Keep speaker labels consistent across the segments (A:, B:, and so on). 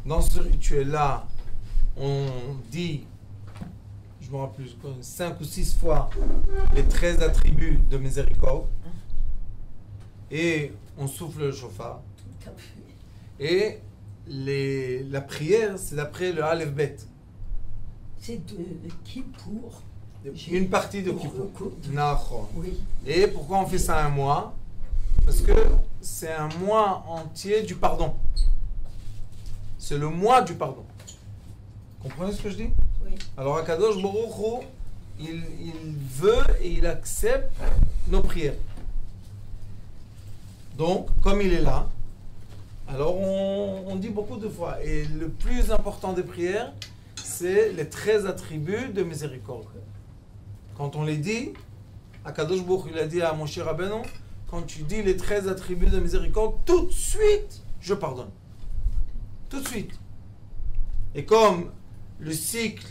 A: dans ce rituel-là, on dit, je me rappelle plus, 5 ou 6 fois les 13 attributs de miséricorde. Et on souffle le shofar.
B: Tout à fait.
A: Et la prière, c'est d'après le Aleph Bet.
B: C'est de Kippour.
A: Une partie de Kippour.
B: Oui.
A: Et pourquoi on fait ça un mois? Parce que c'est un mois entier du pardon. C'est le mois du pardon. Comprenez ce que je dis?
B: Oui.
A: Alors Akadosh Baruch Hu, il veut et il accepte nos prières. Donc, comme il est là, alors on dit beaucoup de fois. Et le plus important des prières, c'est les 13 attributs de miséricorde. Quand on les dit, Akadosh Baruch Hu, il a dit à Moshe Rabbeinu, quand tu dis les 13 attributs de miséricorde, tout de suite, je pardonne. Tout de suite. Et comme le cycle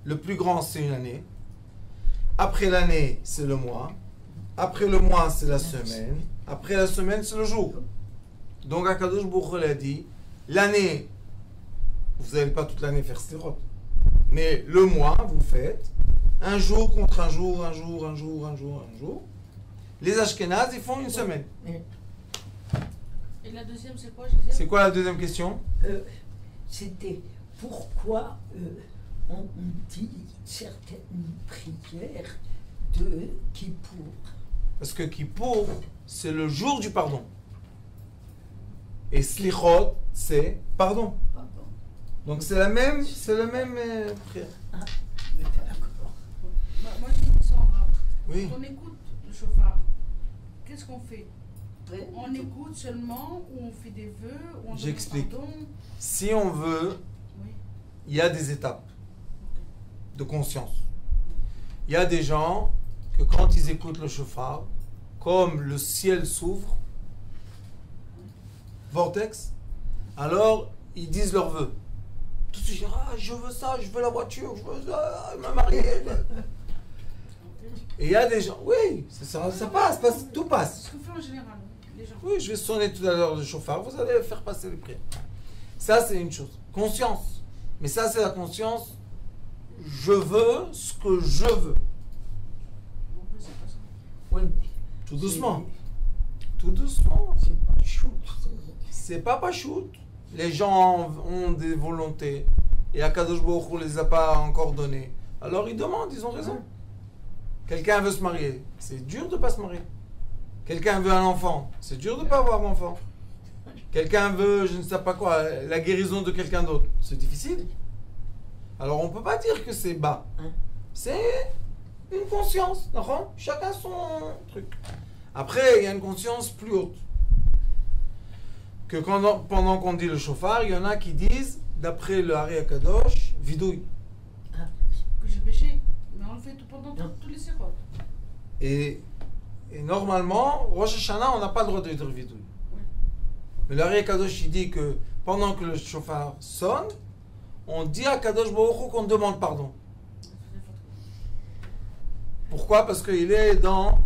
A: le plus grand, c'est une année, après l'année, c'est le mois, après le mois, c'est la semaine, après la semaine, c'est le jour. Donc, Akadosh Baruch Hu a dit, l'année, vous n'allez pas toute l'année faire stérote, mais le mois, vous faites un jour contre un jour, un jour, un jour, un jour, un jour. Les Ashkénazes, ils font une semaine.
C: Et la deuxième, c'est quoi?
A: C'est quoi la deuxième question?
B: C'était pourquoi on dit certaines prières de Kippour.
A: Parce que Kippour, c'est le jour du pardon. Et Slichot, c'est pardon.
B: Pardon.
A: Donc c'est la même prière.
B: Ah, d'accord.
C: Moi, je dis ça en arabe.
A: Oui.
C: Quand on écoute le chauffard, qu'est-ce qu'on fait?
B: Ouais.
C: On écoute seulement ou on fait des vœux ou on
A: J'explique.
C: demande pardon?
A: Si on veut,
C: Oui.
A: il y a des étapes de conscience. Il y a des gens que quand ils écoutent le chauffard, comme le ciel s'ouvre, vortex, alors ils disent leurs vœux. Tout de suite, ah, je veux ça, je veux la voiture, je veux ça, me marier. Et il y a des gens, oui, ça passe, tout
C: C'est
A: passe.
C: ce qu'on fait en général, les gens.
A: Oui, je vais sonner tout à l'heure le chauffard, vous allez faire passer les prières. Ça, c'est une chose. Conscience. Mais ça, c'est la conscience. Je veux ce que je veux.
C: Bon, c'est pas ça.
B: Oui,
A: Tout doucement. Tout doucement.
B: c'est pas chou.
A: C'est pas pachout. Les gens ont des volontés. Et Akadosh Baruch Hu les a pas encore données. Alors ils demandent, ils ont raison. Quelqu'un veut se marier. C'est dur de pas se marier. Quelqu'un veut un enfant. C'est dur de pas avoir d'enfant. Quelqu'un veut, je ne sais pas quoi, la guérison de quelqu'un d'autre. C'est difficile. Alors on peut pas dire que c'est bas. C'est une conscience. D'accord? Chacun son truc. Après, il y a une conscience plus haute. Que pendant qu'on dit le chauffard, il y en a qui disent, d'après le Hari Akadosh, vidouille.
C: Que j'ai péché. Mais on le fait pendant tous les sérotes.
A: Et normalement, Rosh Hashanah, on n'a pas le droit de dire vidouille.
C: Oui.
A: Mais le Hari Akadosh, il dit que pendant que le chauffard sonne, on dit à Kadosh Baruch Hu qu'on demande pardon. Pourquoi? Parce qu'il est dans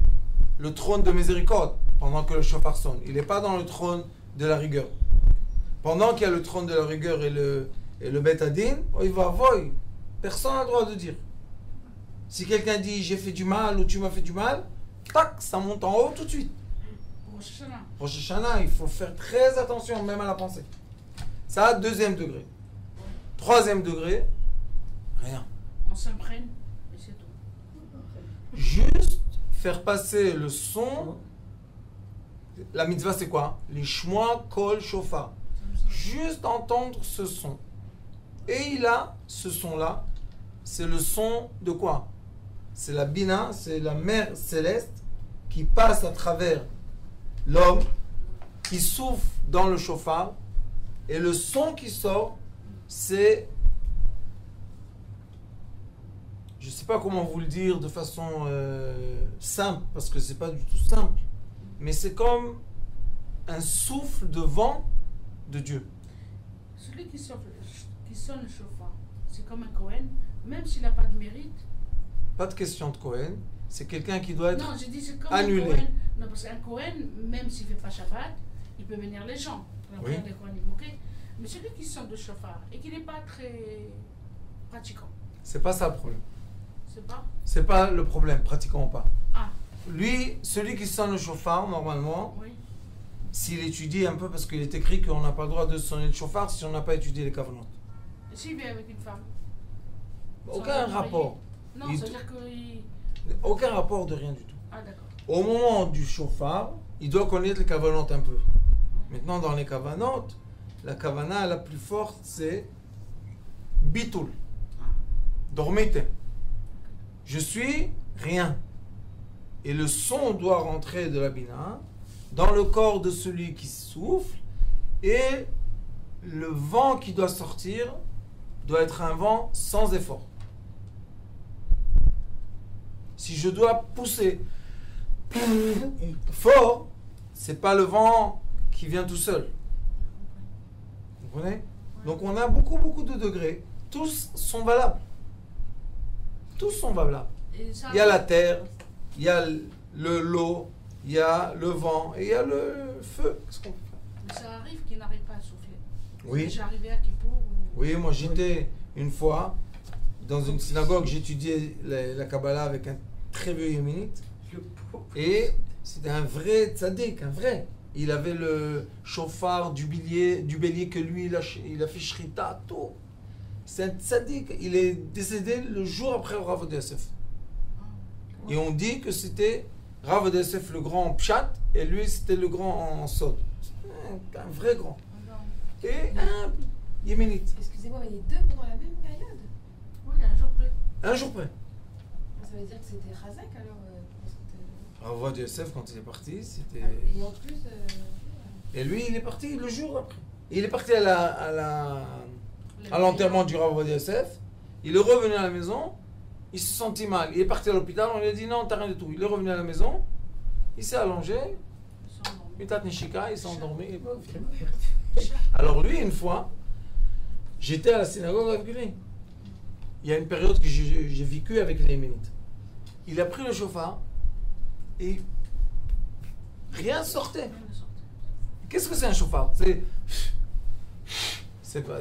A: le trône de miséricorde pendant que le chauffard sonne. Il n'est pas dans le trône de la rigueur. Pendant qu'il y a le trône de la rigueur et le Bet Hadin, il va voy. Personne n'a le droit de dire. Si quelqu'un dit j'ai fait du mal ou tu m'as fait du mal, tac, ça monte en haut tout de suite.
C: Rosh Hashanah.
A: Rosh Hashanah, il faut faire très attention même à la pensée. Ça, deuxième degré. Troisième degré, rien.
C: On s'imprègne et c'est tout.
A: Juste faire passer le son. La mitzvah, c'est quoi? Les shmoa kol shofar. Juste entendre ce son. Et il a ce son-là. C'est le son de quoi? C'est la bina, c'est la mer céleste qui passe à travers l'homme, qui souffle dans le shofar. Et le son qui sort, c'est, je ne sais pas comment vous le dire de façon simple, parce que c'est pas du tout simple, mais c'est comme un souffle de vent de Dieu.
C: Celui qui sonne le chauffard, c'est comme un Cohen, même s'il n'a pas de mérite.
A: Pas de question de Cohen, c'est quelqu'un qui doit être
C: Non, j'ai dit c'est comme
A: annulé.
C: un Cohen. Non, parce qu'un Cohen, même s'il ne fait pas Shabbat, il peut bénir les gens. Pour la
A: Oui.
C: prière des Kohanim, ok? Mais celui qui sonne le chauffard et qui n'est pas très pratiquant,
A: C'est pas ça le problème.
C: c'est pas.
A: C'est pas le problème, pratiquement pas.
C: Ah,
A: Lui, celui qui sonne le chauffard, normalement,
C: oui.
A: s'il étudie un peu, parce qu'il est écrit qu'on n'a pas le droit de sonner le chauffard si on n'a pas étudié les kavanot.
C: Et s'il vient avec une femme?
A: Aucun
C: Sans
A: rapport.
C: Non,
A: Il-
C: ça veut dire qu'il.
A: Aucun rapport de rien du tout.
C: Ah, d'accord.
A: Au moment du chauffard, il doit connaître les kavanot un peu. Maintenant, dans les kavanot, la kavana la plus forte, c'est bitul. Dormite. Je suis rien. Et le son doit rentrer de la bina dans le corps de celui qui souffle, et le vent qui doit sortir doit être un vent sans effort. Si je dois pousser fort, c'est pas le vent qui vient tout seul. Vous comprenez? Donc on a beaucoup de degrés. Tous sont valables. Tous sont valables.
C: Et ça
A: Il y a la terre, il y a l'eau, il y a le vent et il y a le feu. Qu'est-ce qu'on peut faire?
C: Mais ça arrive qu'il n'arrive pas à souffler.
A: Oui.
C: J'ai arrivé à Kippour.
A: Oui, moi j'étais une fois dans une synagogue, j'étudiais la Kabbalah avec un très vieux yéménite,
B: Le pauvre.
A: et c'était un vrai tzaddik, un vrai. Il avait le chauffard du bélier que lui il a fait shrita, tout. C'est un tzaddik. Il est décédé le jour après Rav Ovadia Yosef. Et on dit que c'était Rav Ovadia Yosef le grand en pshat, et lui c'était le grand en sod. Un vrai grand. Et un yéménite.
D: Excusez-moi, mais les deux pendant la même période?
C: Oui, un jour près.
A: Un jour près.
D: Ça veut dire que c'était Razak alors parce que
A: Rav Ovadia Yosef, quand il est parti, c'était...
D: Et en plus,
A: Et lui, il est parti le jour après. Il est parti à l'enterrement du Rav Ovadia Yosef. Il est revenu à la maison. Il se sentit mal. Il est parti à l'hôpital. On lui a dit non, t'as rien du tout. Il est revenu à la maison. Il s'est allongé. Mitat Nishika, il s'est endormi. et bof. Alors lui, une fois, j'étais à la synagogue avec lui. Il y a une période que j'ai vécu avec les Yéménites. Il a pris le chauffard et rien sortait. Qu'est-ce que c'est un chauffard? C'est pas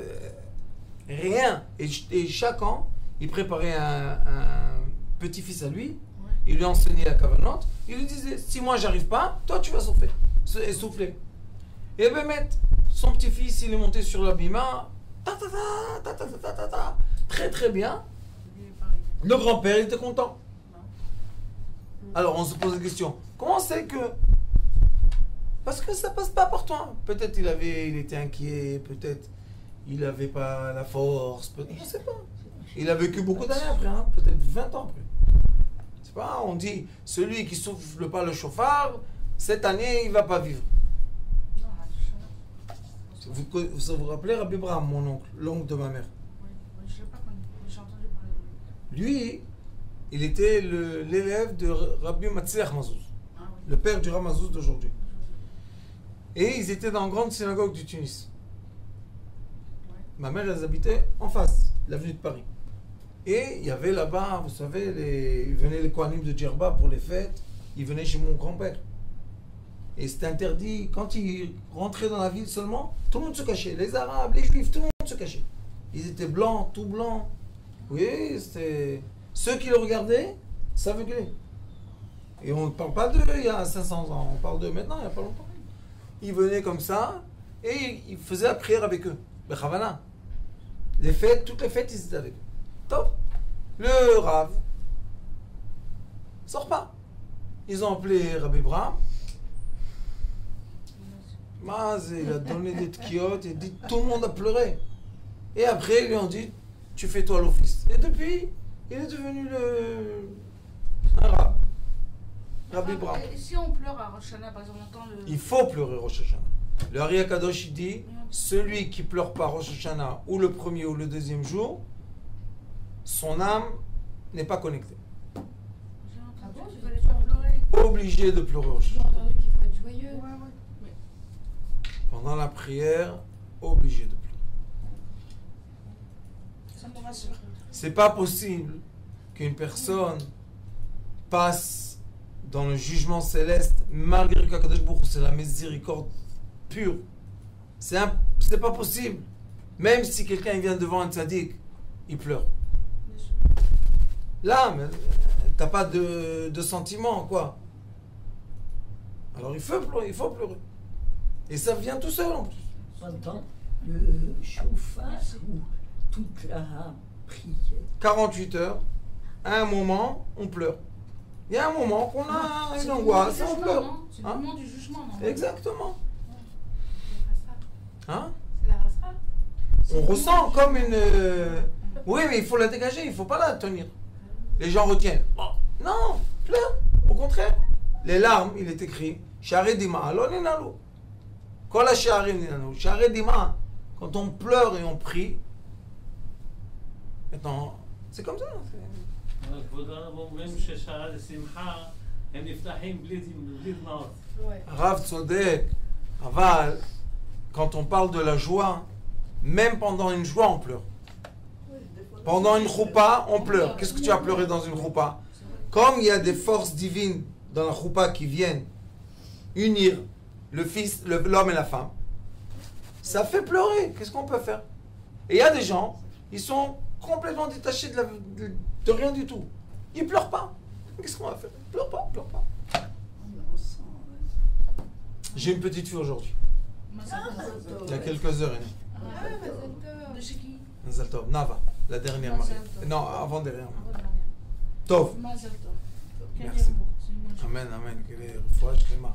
A: rien. Et chaque an, il préparait un petit-fils à lui. Il lui enseignait la kavanot. Il lui disait, si moi j'arrive pas, toi tu vas souffler. Et ben son petit-fils, il est monté sur l'abima, très bien. Le grand-père, il était content. Alors on se pose la question, comment c'est que... Parce que ça passe pas par toi. Peut-être il était inquiet, peut-être il n'avait pas la force, je sais pas. Il a vécu beaucoup d'années après, hein, peut-être 20 ans après. C'est pas, on dit, celui qui souffle pas le chauffard, cette année, il va pas vivre. Vous rappelez Rabbi Abraham, mon oncle, l'oncle de ma mère?
C: Oui, je ne l'ai pas connu, j'ai entendu parler de lui.
A: Lui, il était l'élève de Rabbi Matzliach Mazouz,
C: Ah oui.
A: le père du Rav Mazouz d'aujourd'hui. Et ils étaient dans la grande synagogue du Tunis. Ma mère, elles habitaient en face, l'avenue de Paris. Et il y avait là-bas, vous savez, ils venaient les Kohanim de Djerba pour les fêtes, ils venaient chez mon grand-père. Et c'était interdit, quand ils rentraient dans la ville seulement, tout le monde se cachait. Les Arabes, les Juifs, tout le monde se cachait. Ils étaient blancs, tout blancs. Oui, c'était... Ceux qui le regardaient, ça aveuglait. Et on ne parle pas d'eux il y a 500 ans, on parle d'eux maintenant, il n'y a pas longtemps. Ils venaient comme ça, et ils faisaient la prière avec eux. Le Chavana. Les fêtes, toutes les fêtes, ils étaient avec eux. Top. Le Rav sort pas. Ils ont appelé Rabbi Abraham. Maz, il a donné des tkiotes, il a dit tout le monde a pleuré. Et après, ils lui ont dit, tu fais toi l'office. Et depuis, il est devenu un Rav. Rabbi Abraham.
C: Et si on pleure à Rosh Hashanah, par exemple, on entend le.
A: Il faut pleurer Rosh Hashanah. Le Ari Akadosh, il dit, celui qui pleure pas Rosh Hashanah, ou le premier ou le deuxième jour, son âme n'est pas connectée.
C: J'ai
D: Ah bon,
C: entendu qu'il
D: j'ai
C: fallait
D: pas
C: pas pleurer.
A: Obligé de pleurer Rosh
D: j'ai
A: Hashanah.
D: entendu qu'il faut être joyeux.
C: Mais
A: Pendant la prière, obligé de pleurer.
C: ça me rassure.
A: C'est pas possible qu'une personne passe dans le jugement céleste malgré qu'Akadosh Baruch Hu, c'est la miséricorde pure. C'est pas possible. Même si quelqu'un vient devant un tzaddik, il pleure.
C: Bien sûr.
A: Là, mais, t'as pas de sentiment, quoi. Alors il faut pleurer. Et ça vient tout seul en plus.
B: Pendant le chauffard ou toute la prière.
A: 48 heures, à un moment, on pleure. Il y a un moment qu'on a
C: C'est
A: une
C: le
A: angoisse,
C: moment
A: on
C: du
A: pleure.
C: jugement, non? C'est le
A: Hein?
C: moment du jugement, non?
A: Exactement.
D: C'est la rasra.
A: Hein?
D: C'est la rasra.
C: C'est
A: On
C: le
A: ressent
C: moment du
A: comme
C: jugement.
A: une... Oui, mais il faut la dégager, il ne faut pas la tenir. Les gens retiennent. Oh, non, pleure. Au contraire. Les larmes, il est écrit, Share dima, lo ninalu. Kol ha-sharim ninalu. Share dima. Quand on pleure et on prie, maintenant, c'est comme ça.
E: כבוד הרב אומרים ששעה לשמחה הם נפתחים בלי דמעות.
D: Ouais.
A: Rav Tzodek, Aval, quand on parle de la joie, même pendant une joie, on pleure. Pendant une choupa, on pleure. Qu'est-ce que tu as pleuré dans une choupa? Comme il y a des forces divines dans la choupa qui viennent unir le fils, l'homme et la femme, ça fait pleurer. Qu'est-ce qu'on peut faire? Et il y a des gens, ils sont complètement détachés de rien du tout. Ils pleurent pas. Qu'est-ce qu'on va faire? Pleure pas, pleure pas.
B: On ressent.
A: J'ai une petite fille aujourd'hui. Il y a quelques heures.
D: Ah, Mazal Tov.
C: De chez qui?
A: Mazal Tov, Nava, la dernière mariée.
C: Mazal Tov.
A: Non, avant-dernière.
D: Avant-dernière.
A: Tov.
C: Mazal Tov.
A: Merci. Amen, amen. Que les fois, je amen.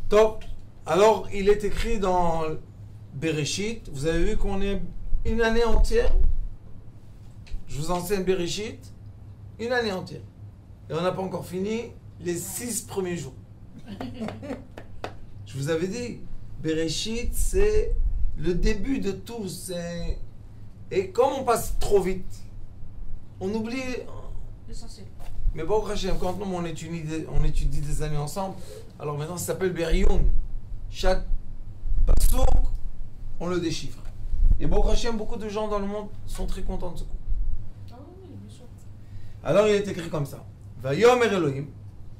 A: Top. Alors, il est écrit dans Bereshit. Vous avez vu qu'on est une année entière. Je vous enseigne Bereshit. Une année entière. Et on n'a pas encore fini les 6 premiers jours. Je vous avais dit, Bereshit, c'est le début de tout. Et comme on passe trop vite, on oublie.
C: L'essentiel.
A: Mais bon, quand nous on étudie des années ensemble, alors maintenant ça s'appelle Beriyun. Chaque pasouk, on le déchiffre. Et bon, beaucoup de gens dans le monde sont très contents de ce coup.
C: Ah oui, bien sûr.
A: Alors il est écrit comme ça. Vayomer Elohim.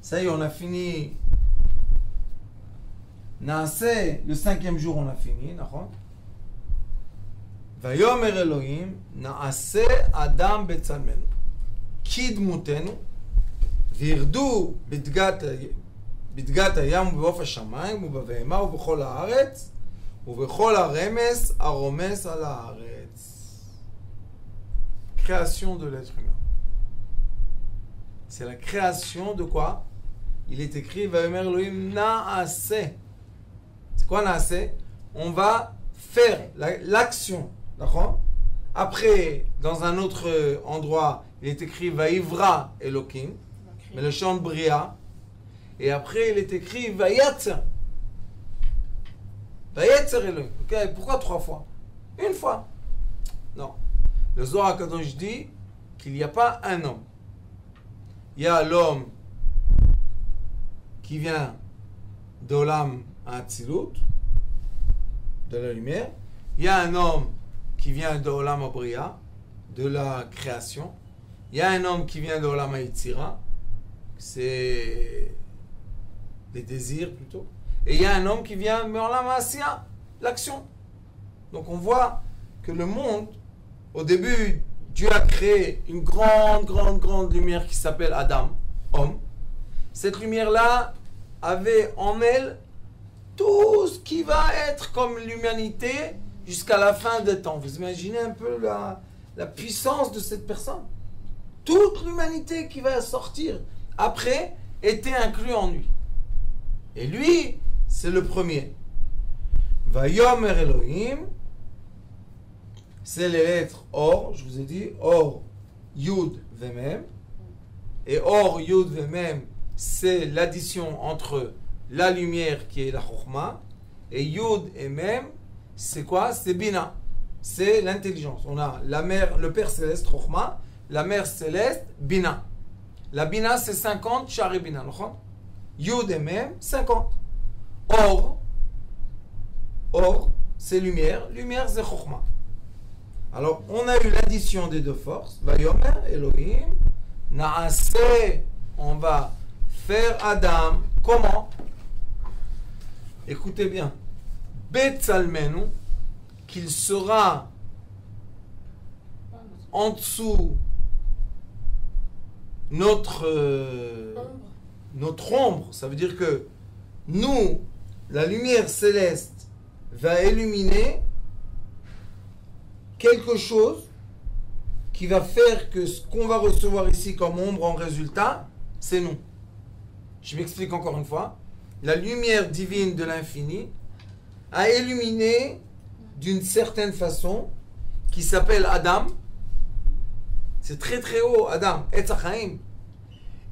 A: Ça y est, on a fini. Naaseh, le 5e jour, on a fini. Vayomer Elohim, Naaseh Adam Betzalmenu. Kidmutenu. וירדו בדגת הים ובעוף השמיים ובבהמה ובכל הארץ ובכל הרמס הרומס על הארץ. Création de l'être humain. C'est la création de quoi? Il est écrit Vayomer Elohim Naaseh. C'est quoi Naaseh? On va faire l'action. D'accord? Après, dans un autre endroit, il est écrit Vaivra Elohim. Mais le chant de Bria. Et après, il est écrit Vayatzer. Vayatzer Elohim. Okay? Pourquoi 3 fois? Une fois. Non. Le Zohar HaKadosh dit qu'il n'y a pas un homme. Il y a l'homme qui vient d'Olam Hatzilut, de la lumière. Il y a un homme qui vient d'Olam Bria, de la création. Il y a un homme qui vient d'Olam Yitzira. C'est des désirs plutôt. Et il y a un homme qui vient de Olam Asiya, l'action. Donc on voit que le monde, au début, Dieu a créé une grande lumière qui s'appelle Adam, homme. Cette lumière-là avait en elle tout ce qui va être comme l'humanité jusqu'à la fin des temps. Vous imaginez un peu la puissance de cette personne. Toute l'humanité qui va sortir après était inclus en lui. Et lui, c'est le premier. Vayomer Elohim, c'est les lettres Or, je vous ai dit, Or, Yud, Vemem. Et Or, Yud, Vemem, c'est l'addition entre la lumière qui est la Chokhmah, et Yud et Mem, c'est quoi? C'est Bina. C'est l'intelligence. On a la mère, le Père céleste, Chokhmah, la mère céleste, Bina. La Bina, c'est 50, Shari Bina. Yud et Mem, 50. Or, c'est lumière. Lumière, c'est Chokhmah. Alors, on a eu l'addition des deux forces. Vayomer, Elohim. Naaseh, on va faire Adam. Comment? Écoutez bien. Betzalmenu, qu'il sera en dessous notre ombre. Ça veut dire que nous, la lumière céleste va illuminer quelque chose qui va faire que ce qu'on va recevoir ici comme ombre en résultat, c'est nous. Je m'explique encore une fois. La lumière divine de l'infini a illuminé d'une certaine façon, qui s'appelle Adam. C'est très très haut, Adam, Etz HaChaim.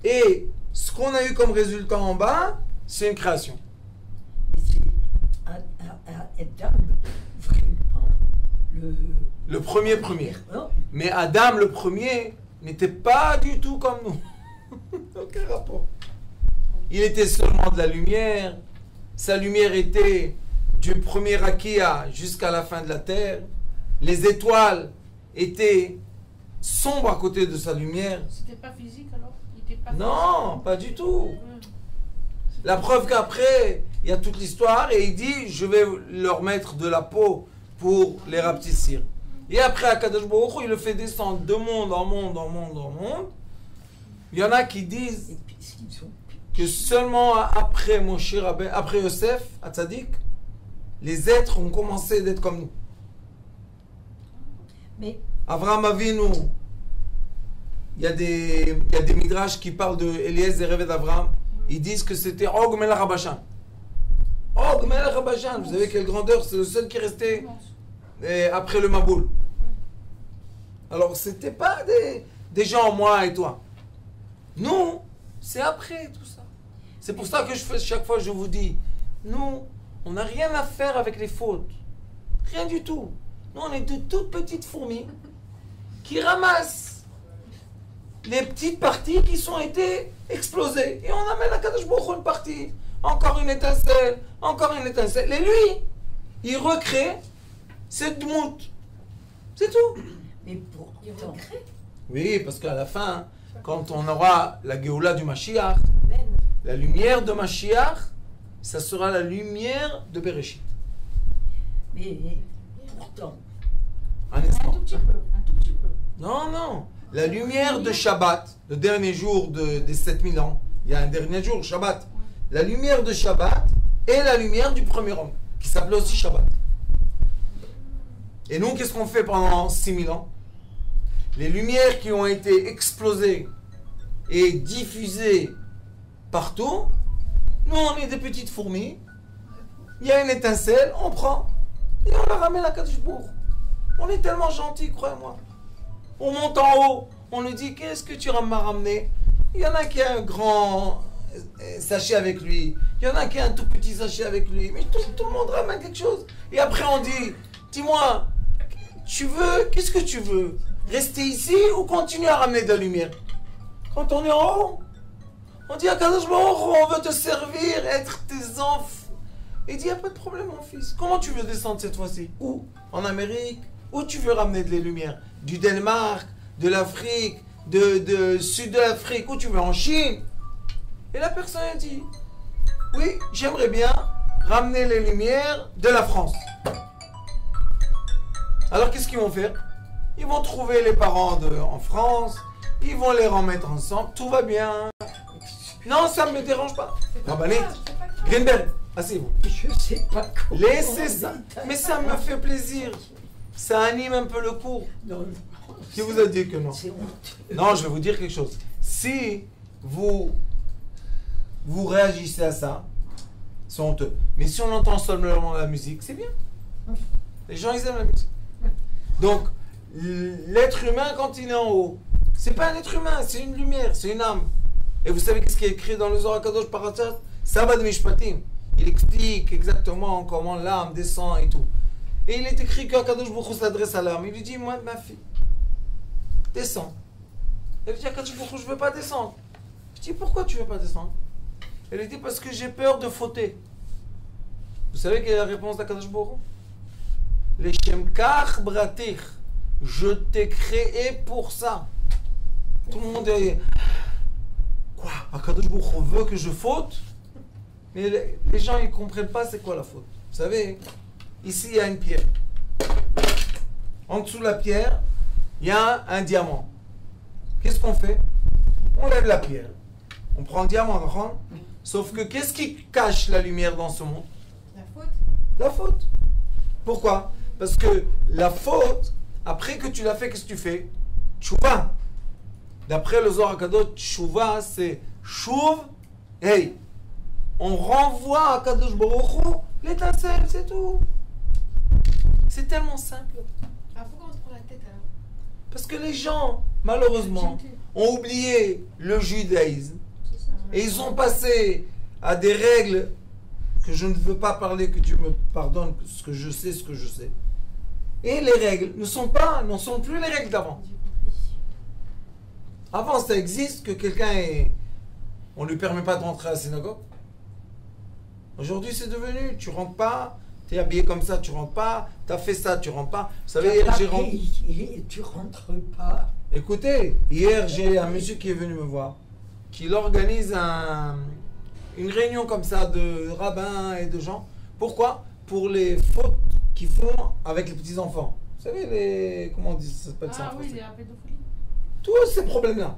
A: Et ce qu'on a eu comme résultat en bas, c'est une création.
B: Adam, vraiment,
A: Le premier.
B: Non,
A: Mais Adam, le premier, n'était pas du tout comme nous. Aucun rapport. Il était seulement de la lumière. Sa lumière était du premier Akia jusqu'à la fin de la terre. Les étoiles étaient sombres à côté de sa lumière.
C: C'était pas physique alors? Il était pas
A: Non, pas du tout.
C: physique.
A: La preuve qu'après, il y a toute l'histoire et il dit, je vais leur mettre de la peau pour les rapetissir. Et après, Akadosh Baruch Hu, il le fait descendre de monde en monde, en monde, en monde. Il y en a qui disent
B: et puis s'ils sont
A: que seulement après Moshe Rabbeinu, après Yosef, à Tzadik, les êtres ont commencé d'être comme nous.
B: mais
A: Avraham Avinu, il y a des midrash qui parlent de Eliezer Reved d'Avraham. Ils disent que c'était Og Melech HaBashan. Og Melech HaBashan, vous savez quelle grandeur, c'est le seul qui est resté après le Maboul. Alors, c'était pas des gens, moi et toi. Nous, c'est après tout ça. C'est pour ça que chaque fois je vous dis, nous, on n'a rien à faire avec les fautes. Rien du tout. Nous, on est de toutes petites fourmis qui ramassent les petites parties qui sont été explosées. Et on amène à Kadosh Baruch Hu une partie. Encore une étincelle, encore une étincelle. Et lui, il recrée cette dmout. C'est tout.
B: mais
D: Il
B: pourtant,
D: recrée.
A: Oui, parce qu'à la fin, quand on aura la Géoula du Mashiach,
D: Ben.
A: la lumière de Mashiach, ça sera la lumière de Bereshit.
B: mais pourtant,
A: Un
C: Un
A: instant.
C: tout petit peu, un tout petit peu.
A: Non, non. La lumière de Shabbat, le dernier jour des 7000 ans, il y a un dernier jour, Shabbat. La lumière de Shabbat est la lumière du premier homme, qui s'appelait aussi Shabbat. Et nous, qu'est-ce qu'on fait pendant 6000 ans? Les lumières qui ont été explosées et diffusées partout, nous, on est des petites fourmis. Il y a une étincelle, on prend et on la ramène à Kadosh Baruch Hu. On est tellement gentils, croyez-moi. On monte en haut, on lui dit, qu'est-ce que tu m'as ramené? Il y en a qui a un grand sachet avec lui, il y en a qui a un tout petit sachet avec lui, mais tout le monde ramène quelque chose. Et après on dit, dis-moi, qu'est-ce que tu veux? Rester ici ou continuer à ramener de la lumière? Quand on est en haut, on dit à Kadosh Baruch Hu, on veut te servir, être tes enfants. Il dit, il n'y a pas de problème mon fils, comment tu veux descendre cette fois-ci? Où? En Amérique? Où tu veux ramener de la lumière? Du Danemark, de l'Afrique, de Sud de l'Afrique, où tu veux? En Chine? Et la personne a dit, oui, j'aimerais bien ramener les lumières de la France. Alors qu'est-ce qu'ils vont faire? Ils vont trouver les parents en France, ils vont les remettre ensemble, tout va bien. Non, ça ne me dérange pas. Rabbanit, Greenberg, asseyez-vous.
B: je sais pas comment.
A: Laissez ça. Mais ça me fait plaisir. Ça anime un peu le cours.
B: Non,
A: Qui vous a dit que non?
B: c'est honteux.
A: Non, je vais vous dire quelque chose. Si vous réagissez à ça, c'est honteux. Mais si on entend seulement la musique, c'est bien. Les gens, ils aiment la musique. Donc, l'être humain, quand il est en haut, c'est pas un être humain, c'est une lumière, c'est une âme. Et vous savez qu'est-ce qui est écrit dans le Zohar Kadosh Parashat? Sabbat Mishpatim. Il explique exactement comment l'âme descend et tout. Et il est écrit qu'Akadosh Baruch Hu s'adresse à l'âme. Il lui dit, moi, ma fille, descends. Elle lui dit, Akadosh Baruch Hu, je ne veux pas descendre. Je dis, pourquoi tu ne veux pas descendre? Elle lui dit, parce que j'ai peur de fauter. Vous savez quelle est la réponse d'Akadosh Baruch Hu? Leshem kach bratich. Je t'ai créé pour ça. Tout le monde est... Quoi? Akadosh Baruch Hu veut que je faute? Mais les gens, ils ne comprennent pas c'est quoi la faute. Vous savez, Ici, il y a une pierre. En dessous de la pierre, il y a un diamant. Qu'est-ce qu'on fait? On lève la pierre. On prend le diamant, d'accord? Sauf que qu'est-ce qui cache la lumière dans ce monde?
D: La faute.
A: La faute. Pourquoi? Parce que la faute, après que tu l'as fait, qu'est-ce que tu fais? Tchouva. D'après le Zohar HaKadosh, tchouva, c'est chouv. Hey, on renvoie à Kadosh Baruch Hu l'étincelle, c'est tout. C'est tellement simple.
D: Ah, pourquoi on se prend la tête alors?
A: Parce que les gens, malheureusement, ont oublié le judaïsme et ils sont passés à des règles que je ne veux pas parler, que Dieu me pardonne, ce que je sais. Et les règles ne sont plus les règles d'avant.
D: J'ai compris.
A: Avant, ça existe que on lui permet pas de rentrer à la synagogue. Aujourd'hui, c'est devenu, tu rentres pas, tu es habillé comme ça, tu rentres pas, tu as fait ça, tu rentres pas. Vous savez, hier, j'ai rentré.
B: Tu rentres pas.
A: Écoutez, hier, j'ai un monsieur qui est venu me voir, qui organise une réunion comme ça de rabbins et de gens. Pourquoi? Pour les fautes qu'ils font avec les petits-enfants. Vous savez, comment on dit, ça s'appelle ça en
C: Ah oui,
A: français?
C: la pédophilie.
A: Tous ces problèmes-là.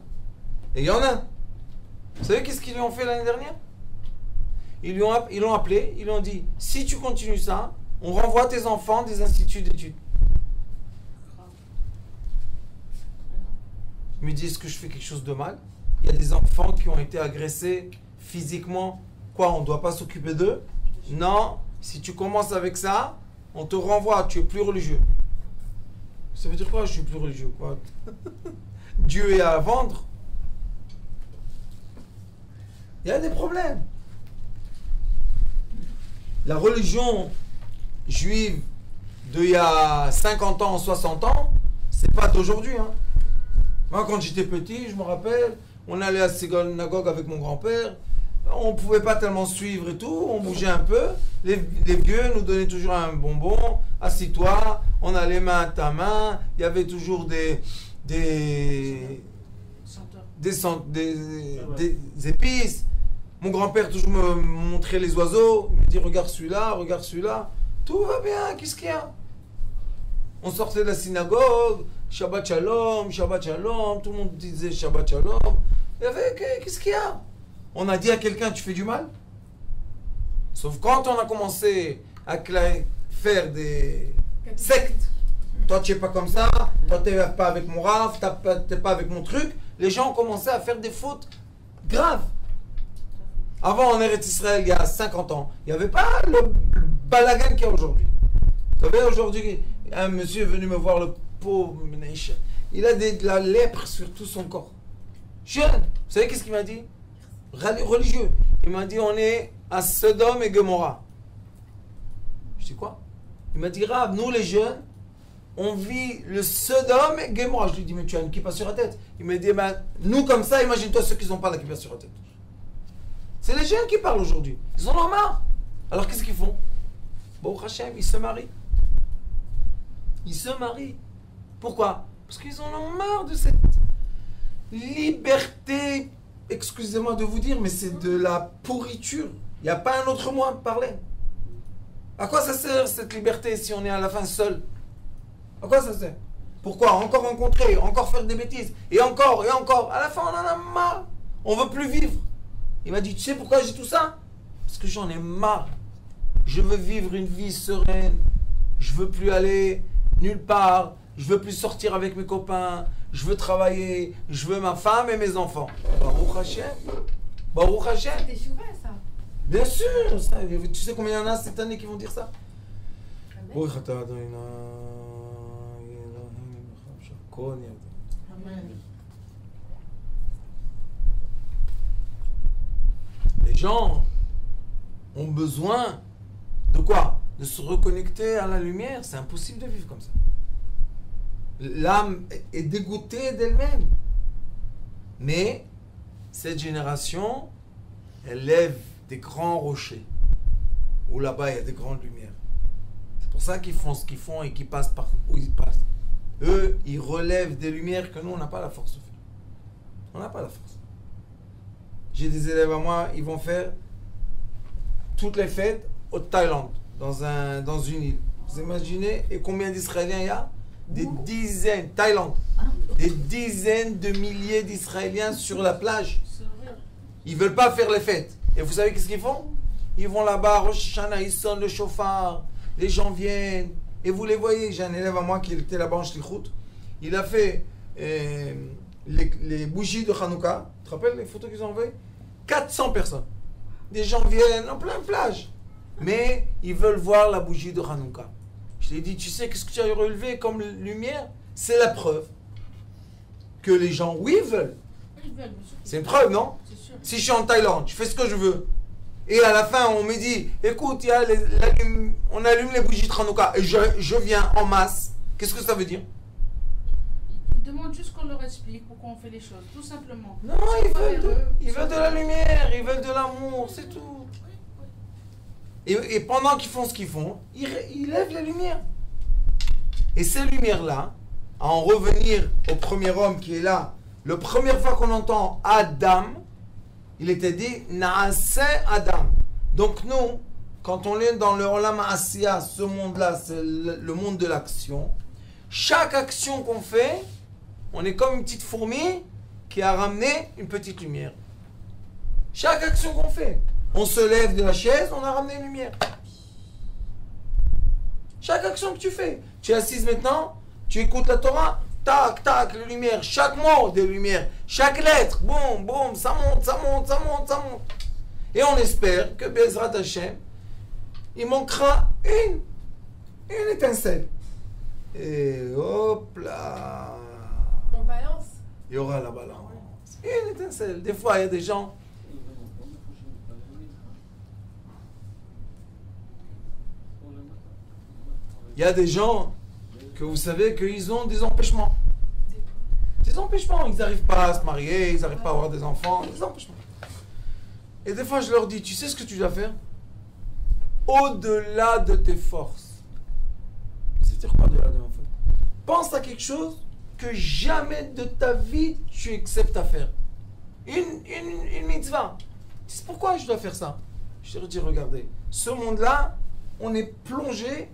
A: Et il y en a. Vous savez qu'est-ce qu'ils lui ont fait l'année dernière? Ils l'ont appelé, ils lui ont dit, si tu continues ça, on renvoie tes enfants des instituts d'études. Ils me disent, est-ce que je fais quelque chose de mal? Il y a des enfants qui ont été agressés physiquement. Quoi, on ne doit pas s'occuper d'eux? Non, si tu commences avec ça, on te renvoie, tu es plus religieux. Ça veut dire quoi, je suis plus religieux, quoi? Dieu est à vendre. Il y a des problèmes. La religion juive d'il y a 50 ans, 60 ans, c'est pas d'aujourd'hui. Hein. Moi, quand j'étais petit, je me rappelle, on allait à la synagogue avec mon grand-père, on pouvait pas tellement suivre et tout, on bougeait un peu. Les vieux nous donnaient toujours un bonbon, assis-toi, on allait main à ta main, il y avait toujours des épices. Mon grand-père toujours me montrait les oiseaux, il me dit regarde celui-là, tout va bien, qu'est-ce qu'il y a? On sortait de la synagogue, Shabbat Shalom, tout le monde disait Shabbat Shalom. Il y avait, qu'est-ce qu'il y a? On a dit à quelqu'un tu fais du mal? Sauf quand on a commencé à faire des sectes. Toi tu n'es pas comme ça, toi tu n'es pas avec mon raf, tu n'es pas avec mon truc. Les gens ont commencé à faire des fautes graves. Avant en Eretz Israël, il y a 50 ans, il n'y avait pas le balagan qu'il y a aujourd'hui. Vous savez, aujourd'hui, un monsieur est venu me voir, le pauvre Menaïcha. Il a de la lèpre sur tout son corps. Jeune. Vous savez qu'est-ce qu'il m'a dit? Religieux. Il m'a dit, on est à Sodome et Gomorrah. Je dis quoi? Il m'a dit, Rab, nous les jeunes, on vit le Sodome et Gomorrah. Je lui dis, mais tu as une kippa sur la tête. Il m'a dit, ben, nous comme ça, imagine-toi ceux qui n'ont pas la kippa sur la tête. C'est les jeunes qui parlent aujourd'hui. Ils en ont marre. Alors qu'est-ce qu'ils font? Bon, Hachem, ils se marient. Ils se marient. Pourquoi? Parce qu'ils en ont marre de cette liberté. Excusez-moi de vous dire, mais c'est de la pourriture. Il n'y a pas un autre mot à parler. À quoi ça sert cette liberté si on est à la fin seul? À quoi ça sert? Pourquoi? Encore rencontrer, encore faire des bêtises, et encore, et encore. À la fin, on en a marre. On ne veut plus vivre. Il m'a dit, tu sais pourquoi j'ai tout ça? Parce que j'en ai marre. Je veux vivre une vie sereine. Je veux plus aller nulle part. Je veux plus sortir avec mes copains. Je veux travailler. Je veux ma femme et mes enfants. Baruch Hashem. Baruch Hashem.
D: C'est chouva ça.
A: Bien sûr. Ça, tu sais combien il y en a cette année qui vont dire ça?
D: Amen.
B: Amen.
A: Les gens ont besoin de quoi? De se reconnecter à la lumière. C'est impossible de vivre comme ça. L'âme est dégoûtée d'elle-même. Mais cette génération, elle lève des grands rochers. Où là-bas, il y a des grandes lumières. C'est pour ça qu'ils font ce qu'ils font et qu'ils passent par où ils passent. Eux, ils relèvent des lumières que nous, on n'a pas la force de faire. On n'a pas la force. J'ai des élèves à moi, ils vont faire toutes les fêtes au Thaïlande, dans une île. Vous imaginez? Et combien d'Israéliens il y a? Des dizaines. Thaïlande. Des dizaines de milliers d'Israéliens sur la plage.
C: C'est vrai.
A: Ils veulent pas faire les fêtes. Et vous savez qu'est-ce qu'ils font? Ils vont là-bas, Rosh Hashanah, ils sonnent le chauffard. Les gens viennent. Et vous les voyez. J'ai un élève à moi qui était là-bas en Shlichut. Il a fait les bougies de Hanouka. Tu te rappelles les photos qu'ils ont envoyées? 400 personnes. Des gens viennent en pleine plage. Mais ils veulent voir la bougie de Hanouka. Je lui ai dit, tu sais qu'est-ce que tu as relevé comme lumière? C'est la preuve que les gens, oui, veulent.
C: Ils veulent, bien sûr.
A: C'est une preuve, non?
C: C'est sûr.
A: Si je suis en Thaïlande, je fais ce que je veux. Et à la fin, on me dit, écoute, on allume les bougies de Hanouka et je viens en masse. Qu'est-ce que ça veut dire?
C: Ils demandent juste qu'on leur explique pourquoi on fait les choses, tout simplement.
A: Non, ils veulent de la lumière, ils veulent de l'amour, c'est tout. Et pendant qu'ils font ce qu'ils font, ils lèvent la lumière. Et ces lumières-là, à en revenir au premier homme qui est là, la première fois qu'on entend Adam, il était dit Naaseh Adam. Donc nous, quand on est dans le Olam Asiya, ce monde-là, c'est le monde de l'action, chaque action qu'on fait, on est comme une petite fourmi qui a ramené une petite lumière. Chaque action qu'on fait. On se lève de la chaise, on a ramené une lumière. Chaque action que tu fais. Tu es assise maintenant, tu écoutes la Torah, tac, tac, les lumières. Chaque mot, des lumières. Chaque lettre, boum, boum, ça monte, ça monte, ça monte, ça monte. Et on espère que Bezrat Hashem, il manquera une étincelle. Et hop là.
D: On balance.
A: Il y aura la balance. Une étincelle. Des fois, il y a des gens. Il y a des gens que vous savez qu'ils ont des empêchements. Des empêchements. Ils n'arrivent pas à se marier, ils n'arrivent pas à avoir des enfants. Des empêchements. Et des fois, je leur dis, tu sais ce que tu dois faire? Au-delà de tes forces. C'est-à-dire quoi, au-delà de mes forces? Pense à quelque chose que jamais de ta vie tu acceptes à faire. Une mitzvah. Tu sais pourquoi je dois faire ça? Je leur dis, regardez, ce monde-là, on est plongé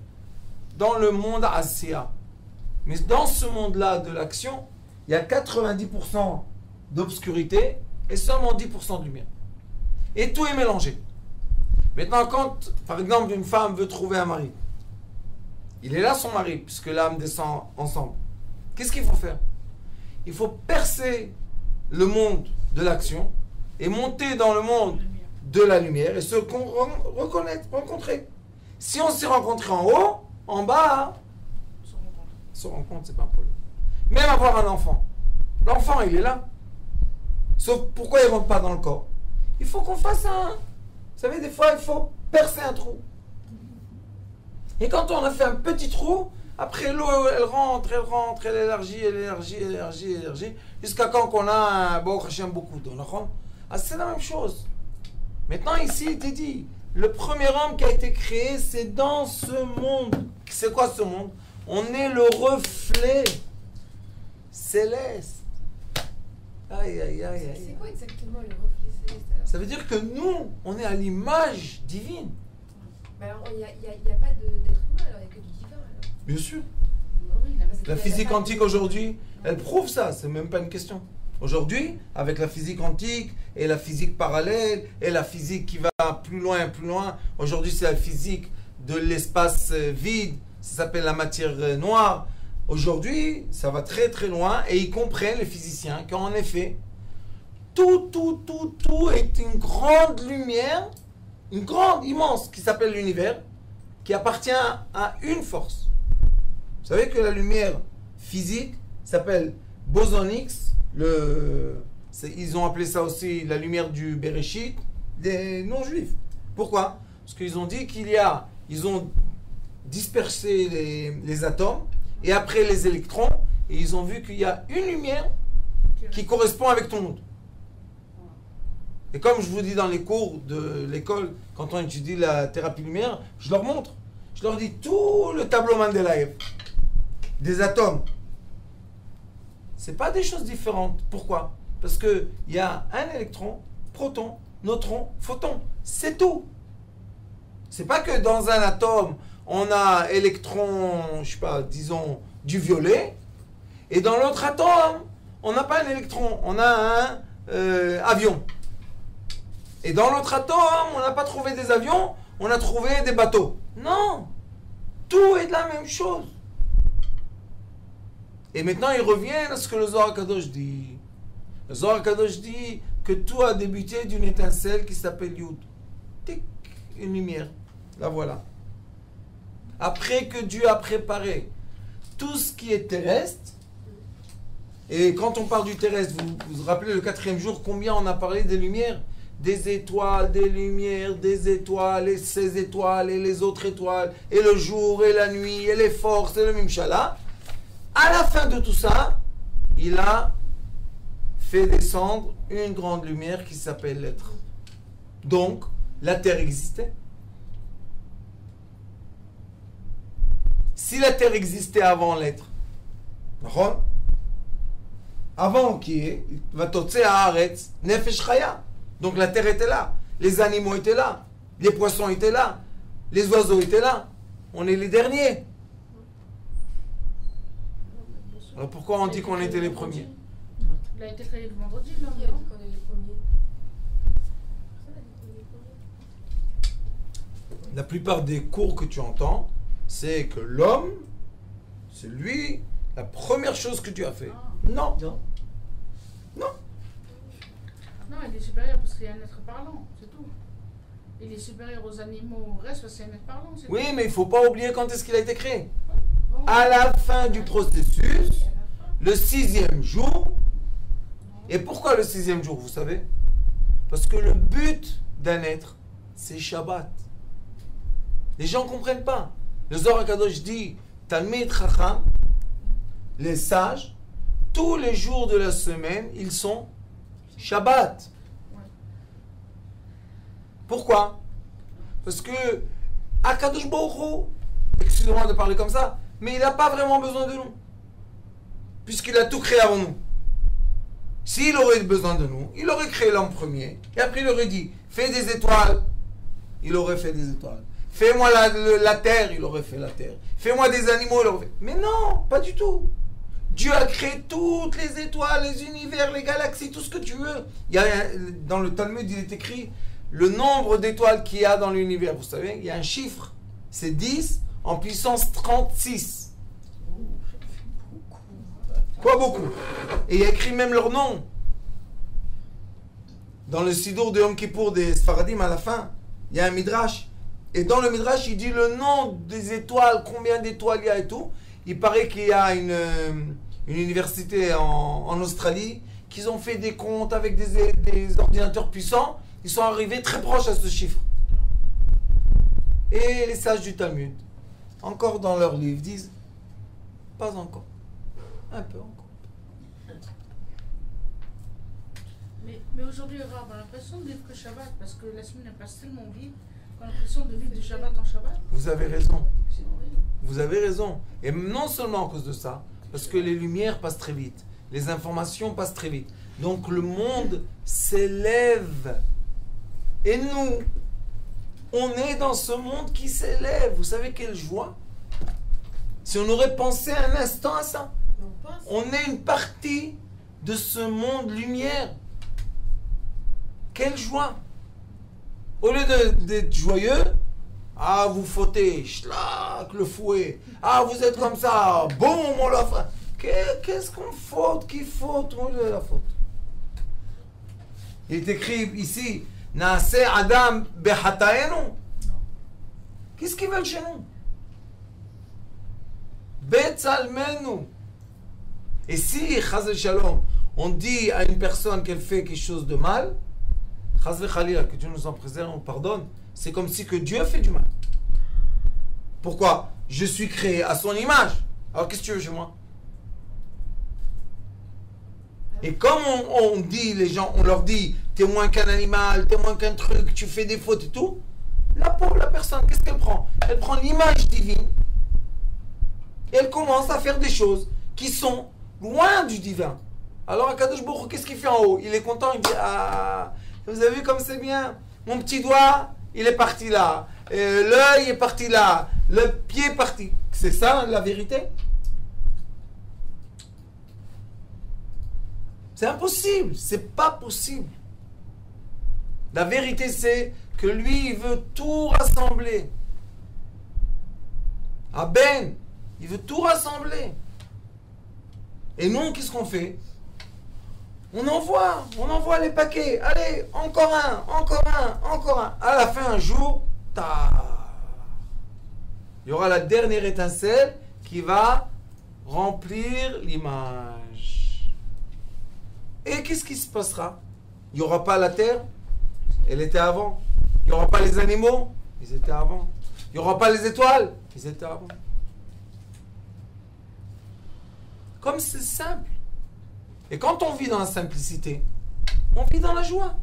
A: dans le monde Asiya. Mais dans ce monde-là de l'action, il y a 90% d'obscurité et seulement 10% de lumière. Et tout est mélangé. Maintenant, quand, par exemple, une femme veut trouver un mari, il est là son mari, puisque l'âme descend ensemble. Qu'est-ce qu'il faut faire? Il faut percer le monde de l'action et monter dans le monde de la lumière et se reconnaître, rencontrer. Si on s'est rencontré en haut, en bas, se rencontre, c'est pas un problème. Même avoir un enfant. L'enfant, il est là. Sauf pourquoi il ne rentre pas dans le corps? Il faut qu'on fasse un... Vous savez, des fois, il faut percer un trou. Et quand on a fait un petit trou, après l'eau, elle rentre, elle élargit, jusqu'à quand on a beaucoup d'eau. Ah, c'est la même chose. Maintenant, ici, il t'est dit, le premier homme qui a été créé, c'est dans ce monde. C'est quoi ce monde? On est le reflet céleste. Aïe, aïe, aïe, aïe.
D: C'est quoi exactement le reflet céleste alors?
A: Ça veut dire que nous, on est à l'image divine.
D: Bah alors, il n'y a pas d'être humain, alors il n'y a que du divin alors.
A: Bien sûr.
C: Oui,
A: La physique quantique aujourd'hui, elle prouve ça, c'est même pas une question. Aujourd'hui, avec la physique quantique et la physique parallèle et la physique qui va plus loin, aujourd'hui c'est la physique de l'espace vide, ça s'appelle la matière noire. Aujourd'hui, ça va très très loin et ils comprennent, les physiciens, qu'en effet, tout est une grande lumière, une grande, immense, qui s'appelle l'univers, qui appartient à une force. Vous savez que la lumière physique s'appelle boson X, ils ont appelé ça aussi la lumière du Bereshit des non-juifs. Pourquoi? Parce qu'ils ont dit ils ont dispersé les atomes et après les électrons et ils ont vu qu'il y a une lumière qui correspond avec tout le monde. Et comme je vous dis dans les cours de l'école, quand on étudie la thérapie lumière, je leur montre. Je leur dis tout le tableau Mendeleïev des atomes. C'est pas des choses différentes. Pourquoi? Parce qu'il y a un électron, proton, neutron, photon. C'est tout. C'est pas que dans un atome, on a électron, je sais pas, disons, du violet. Et dans l'autre atome, on n'a pas un électron, on a un avion. Et dans l'autre atome, on n'a pas trouvé des avions, on a trouvé des bateaux. Non, tout est de la même chose. Et maintenant, il revient à ce que le Zohar Kadosh dit. Le Zohar Kadosh dit que tout a débuté d'une étincelle qui s'appelle Yud. Tic, une lumière. La voilà. Après que Dieu a préparé tout ce qui est terrestre, et quand on parle du terrestre, vous vous rappelez le 4e jour, combien on a parlé des lumières? Des étoiles, des lumières, des étoiles, et ces étoiles, et les autres étoiles, et le jour, et la nuit, et les forces, et le Mimshala. À la fin de tout ça, il a fait descendre une grande lumière qui s'appelle l'être. Donc, la Terre existait. Si la Terre existait avant l'être, avant qui est, Vatotse Haaretz, Nefesh Chaya. Donc la Terre était là, les animaux étaient là, les poissons étaient là, les oiseaux étaient là. On est les derniers. Alors pourquoi on dit qu'on était les premiers?
C: Il a été créé le vendredi, là,
D: Qui a dit
C: non?
D: qu'on est les premiers? Personne n'a dit qu'on est les premiers.
A: La plupart des cours que tu entends, c'est que l'homme, c'est lui, la première chose que tu as fait. Non.
B: Non.
A: Non.
C: Non, il est supérieur parce qu'il y a un être parlant, c'est tout. Il est supérieur aux animaux, au reste parce qu'il y a un être parlant, c'est
A: Oui,
C: tout.
A: mais il ne faut pas oublier quand est-ce qu'il a été créé.
C: Bon.
A: À la fin du processus, le 6e jour. Et pourquoi le 6e jour, vous savez? Parce que le but d'un être, c'est Shabbat. Les gens ne comprennent pas. Le Zohar HaKadosh dit, Talmid Chacham, les sages, tous les jours de la semaine, ils sont Shabbat. Pourquoi? Parce que HaKadosh Baruch Hu, excusez-moi de parler comme ça, mais il n'a pas vraiment besoin de nous. Puisqu'il a tout créé avant nous. S'il aurait besoin de nous, il aurait créé l'homme premier. Et après il aurait dit, fais des étoiles. Il aurait fait des étoiles. Fais-moi la terre, il aurait fait la terre. Fais-moi des animaux, il aurait fait. Mais non, pas du tout. Dieu a créé toutes les étoiles, les univers, les galaxies, tout ce que tu veux. Dans le Talmud, il est écrit le nombre d'étoiles qu'il y a dans l'univers. Vous savez, il y a un chiffre. C'est 10 en puissance 36. Quoi beaucoup? Et il y a écrit même leur nom. Dans le Sidour de Yom Kippour des Sfaradim, à la fin, il y a un Midrash. Et dans le Midrash, il dit le nom des étoiles, combien d'étoiles il y a et tout. Il paraît qu'il y a une université en Australie qu'ils ont fait des comptes avec des ordinateurs puissants. Ils sont arrivés très proches à ce chiffre. Et les sages du Talmud, encore dans leurs livres, disent pas encore. Un peu encore.
C: Mais aujourd'hui, Rav, on a l'impression de vivre que Shabbat parce que la semaine elle passe tellement vite qu'on a l'impression de vivre du Shabbat en Shabbat.
A: Vous avez raison.
C: C'est horrible.
A: Vous avez raison. Et non seulement à cause de ça, parce que les lumières passent très vite, les informations passent très vite. Donc le monde s'élève. Et nous, on est dans ce monde qui s'élève. Vous savez quelle joie? Si on aurait pensé un instant à ça, on est une partie de ce monde lumière. Quelle joie! Au lieu d'être joyeux, ah, vous fautez, schlac, le fouet. Ah, vous êtes comme ça, boum, on l'a fait. Qu'est-ce qu'on faute? Qui faute? Où est la faute? Il est écrit ici, Naase Adam Behataenu. Qu'est-ce qu'ils veulent chez nous? Betzalmenu. Et si, Chaz Shalom, on dit à une personne qu'elle fait quelque chose de mal, Chaz Khalila, que Dieu nous en préserve, on pardonne, c'est comme si que Dieu fait du mal. Pourquoi? Je suis créé à son image. Alors qu'est-ce que tu veux chez moi? Et comme on dit, les gens, on leur dit, t'es moins qu'un animal, t'es moins qu'un truc, tu fais des fautes et tout, la pauvre, la personne, qu'est-ce qu'elle prend? Elle prend l'image divine et elle commence à faire des choses qui sont loin du divin. Alors Akadosh Baruch Hu, qu'est-ce qu'il fait en haut? Il est content, il dit, ah, vous avez vu comme c'est bien? Mon petit doigt, il est parti là. l'œil est parti là, le pied est parti. C'est ça la vérité? C'est impossible, c'est pas possible. La vérité, c'est que lui, il veut tout rassembler. Ben, il veut tout rassembler. Et nous, qu'est-ce qu'on fait? On envoie les paquets. Allez, encore un, encore un, encore un. À la fin, un jour, il y aura la dernière étincelle qui va remplir l'image. Et qu'est-ce qui se passera? Il n'y aura pas la terre, elle était avant. Il n'y aura pas les animaux, ils étaient avant. Il n'y aura pas les étoiles, ils étaient avant. Comme c'est simple. Et quand on vit dans la simplicité, on vit dans la joie.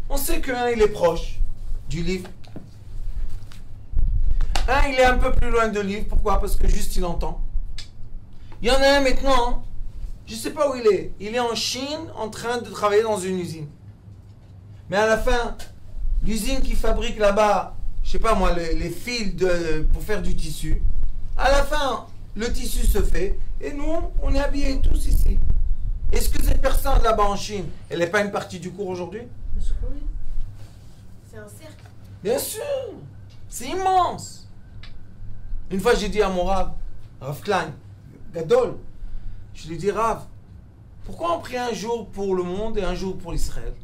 A: On sait qu'un, il est proche du livre. Un, il est un peu plus loin de livre. Pourquoi? Parce que juste il entend. Il y en a un maintenant, je ne sais pas où il est. Il est en Chine en train de travailler dans une usine. Mais à la fin, l'usine qui fabrique là-bas, je ne sais pas moi, les fils pour faire du tissu, à la fin, le tissu se fait et nous, on est habillés tous ici. Est-ce que cette personne là-bas en Chine, elle n'est pas une partie du cours aujourd'hui?
C: Bien sûr que oui.
D: C'est un cercle.
A: Bien sûr. C'est immense. Une fois, j'ai dit à mon Rav Klein, Gadol, je lui ai dit, Rav, pourquoi on prie un jour pour le monde et un jour pour l'Israël?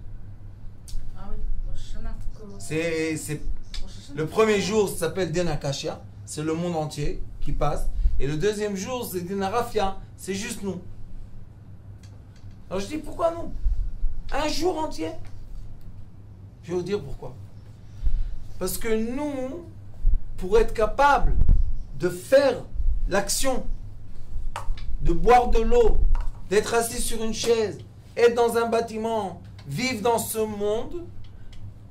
C: Ah oui, Rosh Hashanah. Comment?
A: C'est
C: Rosh Hashanah.
A: le premier jour, ça s'appelle Den Akashia, c'est le monde entier qui passe. Et le deuxième jour, c'est Den Arafia, c'est juste nous. Alors je dis, pourquoi nous? Un jour entier? Je vais vous dire pourquoi. Parce que nous, pour être capables de faire l'action, de boire de l'eau, d'être assis sur une chaise, être dans un bâtiment, vivre dans ce monde,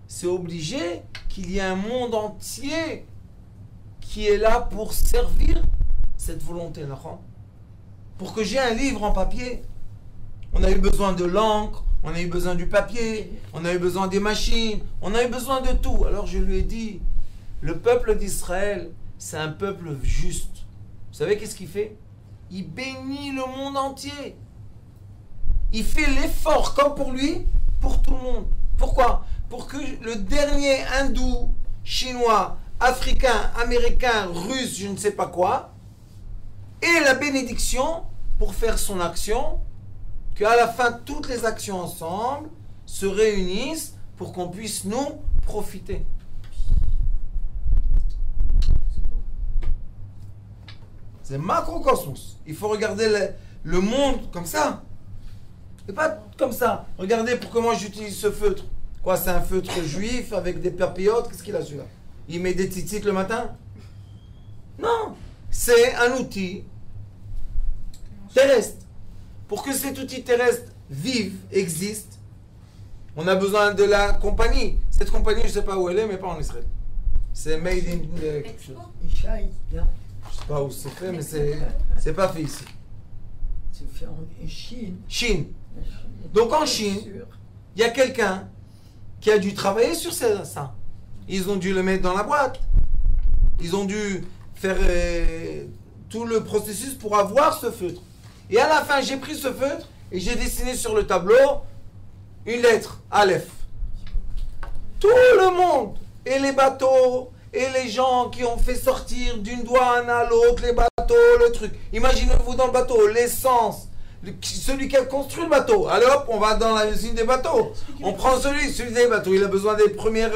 A: c'est obligé qu'il y ait un monde entier qui est là pour servir cette volonté. Pour que j'ai un livre en papier, on a eu besoin de l'encre, on a eu besoin du papier, on a eu besoin des machines, on a eu besoin de tout. Alors je lui ai dit, le peuple d'Israël, c'est un peuple juste. Vous savez qu'est-ce qu'il fait? Il bénit le monde entier. Il fait l'effort, comme pour lui, pour tout le monde. Pourquoi? Pour que le dernier hindou, chinois, africain, américain, russe, je ne sais pas quoi, ait la bénédiction pour faire son action, qu'à la fin, toutes les actions ensemble se réunissent pour qu'on puisse nous profiter. C'est macrocosmos. Il faut regarder le monde comme ça. Et pas comme ça. Regardez pourquoi moi j'utilise ce feutre. Quoi, c'est un feutre juif avec des papillotes? Qu'est-ce qu'il a celui-là? Il met des tzitzit le matin? Non. C'est un outil terrestre. Pour que cet outil terrestre vive, existe, on a besoin de la compagnie. Cette compagnie, je ne sais pas où elle est, mais pas en Israël. C'est made in... quelque chose.
B: Ishaï, là,
A: Je ne sais pas où c'est fait, mais c'est pas fait ici.
B: c'est fait en Chine.
A: Chine.
B: La Chine est
A: Donc en
B: très
A: Chine,
B: sûre.
A: il y a quelqu'un qui a dû travailler sur ça. Ils ont dû le mettre dans la boîte. Ils ont dû faire tout le processus pour avoir ce feutre. Et à la fin, j'ai pris ce feutre et j'ai dessiné sur le tableau une lettre, Aleph. Tout le monde, et les bateaux, et les gens qui ont fait sortir d'une douane à l'autre, les bateaux, le truc. Imaginez-vous dans le bateau, l'essence, celui qui a construit le bateau. Allez hop, on va dans la usine des bateaux. On prend celui des bateaux, il a besoin des premières,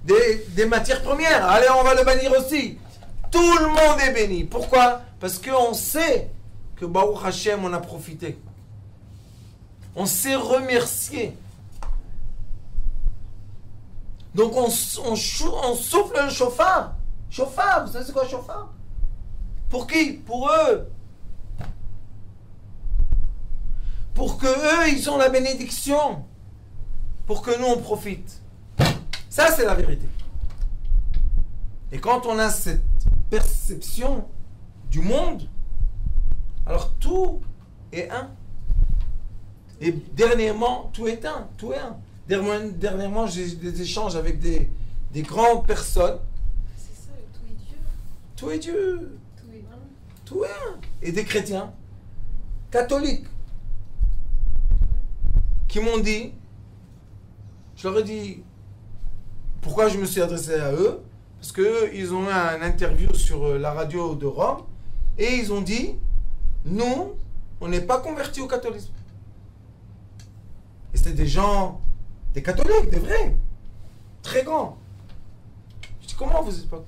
A: des matières premières. Allez, on va le bannir aussi. Tout le monde est béni. Pourquoi? Parce qu'on sait que Baruch Hashem, on a profité. On s'est remercié. Donc on souffle le chauffard. Chauffard, vous savez c'est quoi chauffard? Pour qui? Pour eux. Pour que eux, ils ont la bénédiction. Pour que nous, on profite. Ça, c'est la vérité. Et quand on a cette perception du monde, alors tout est un. Et dernièrement, tout est un. Tout est un. Dernièrement, j'ai des échanges avec des grandes personnes Tout est Dieu.
D: Tout est un.
A: Tout est un. Et des chrétiens catholiques qui m'ont dit, je leur ai dit, pourquoi je me suis adressé à eux? Parce qu'ils ont eu un interview sur la radio de Rome et ils ont dit, nous, on n'est pas convertis au catholisme. Et c'était des gens, des catholiques, des vrais, très grands. Je dis, comment vous n'êtes pas...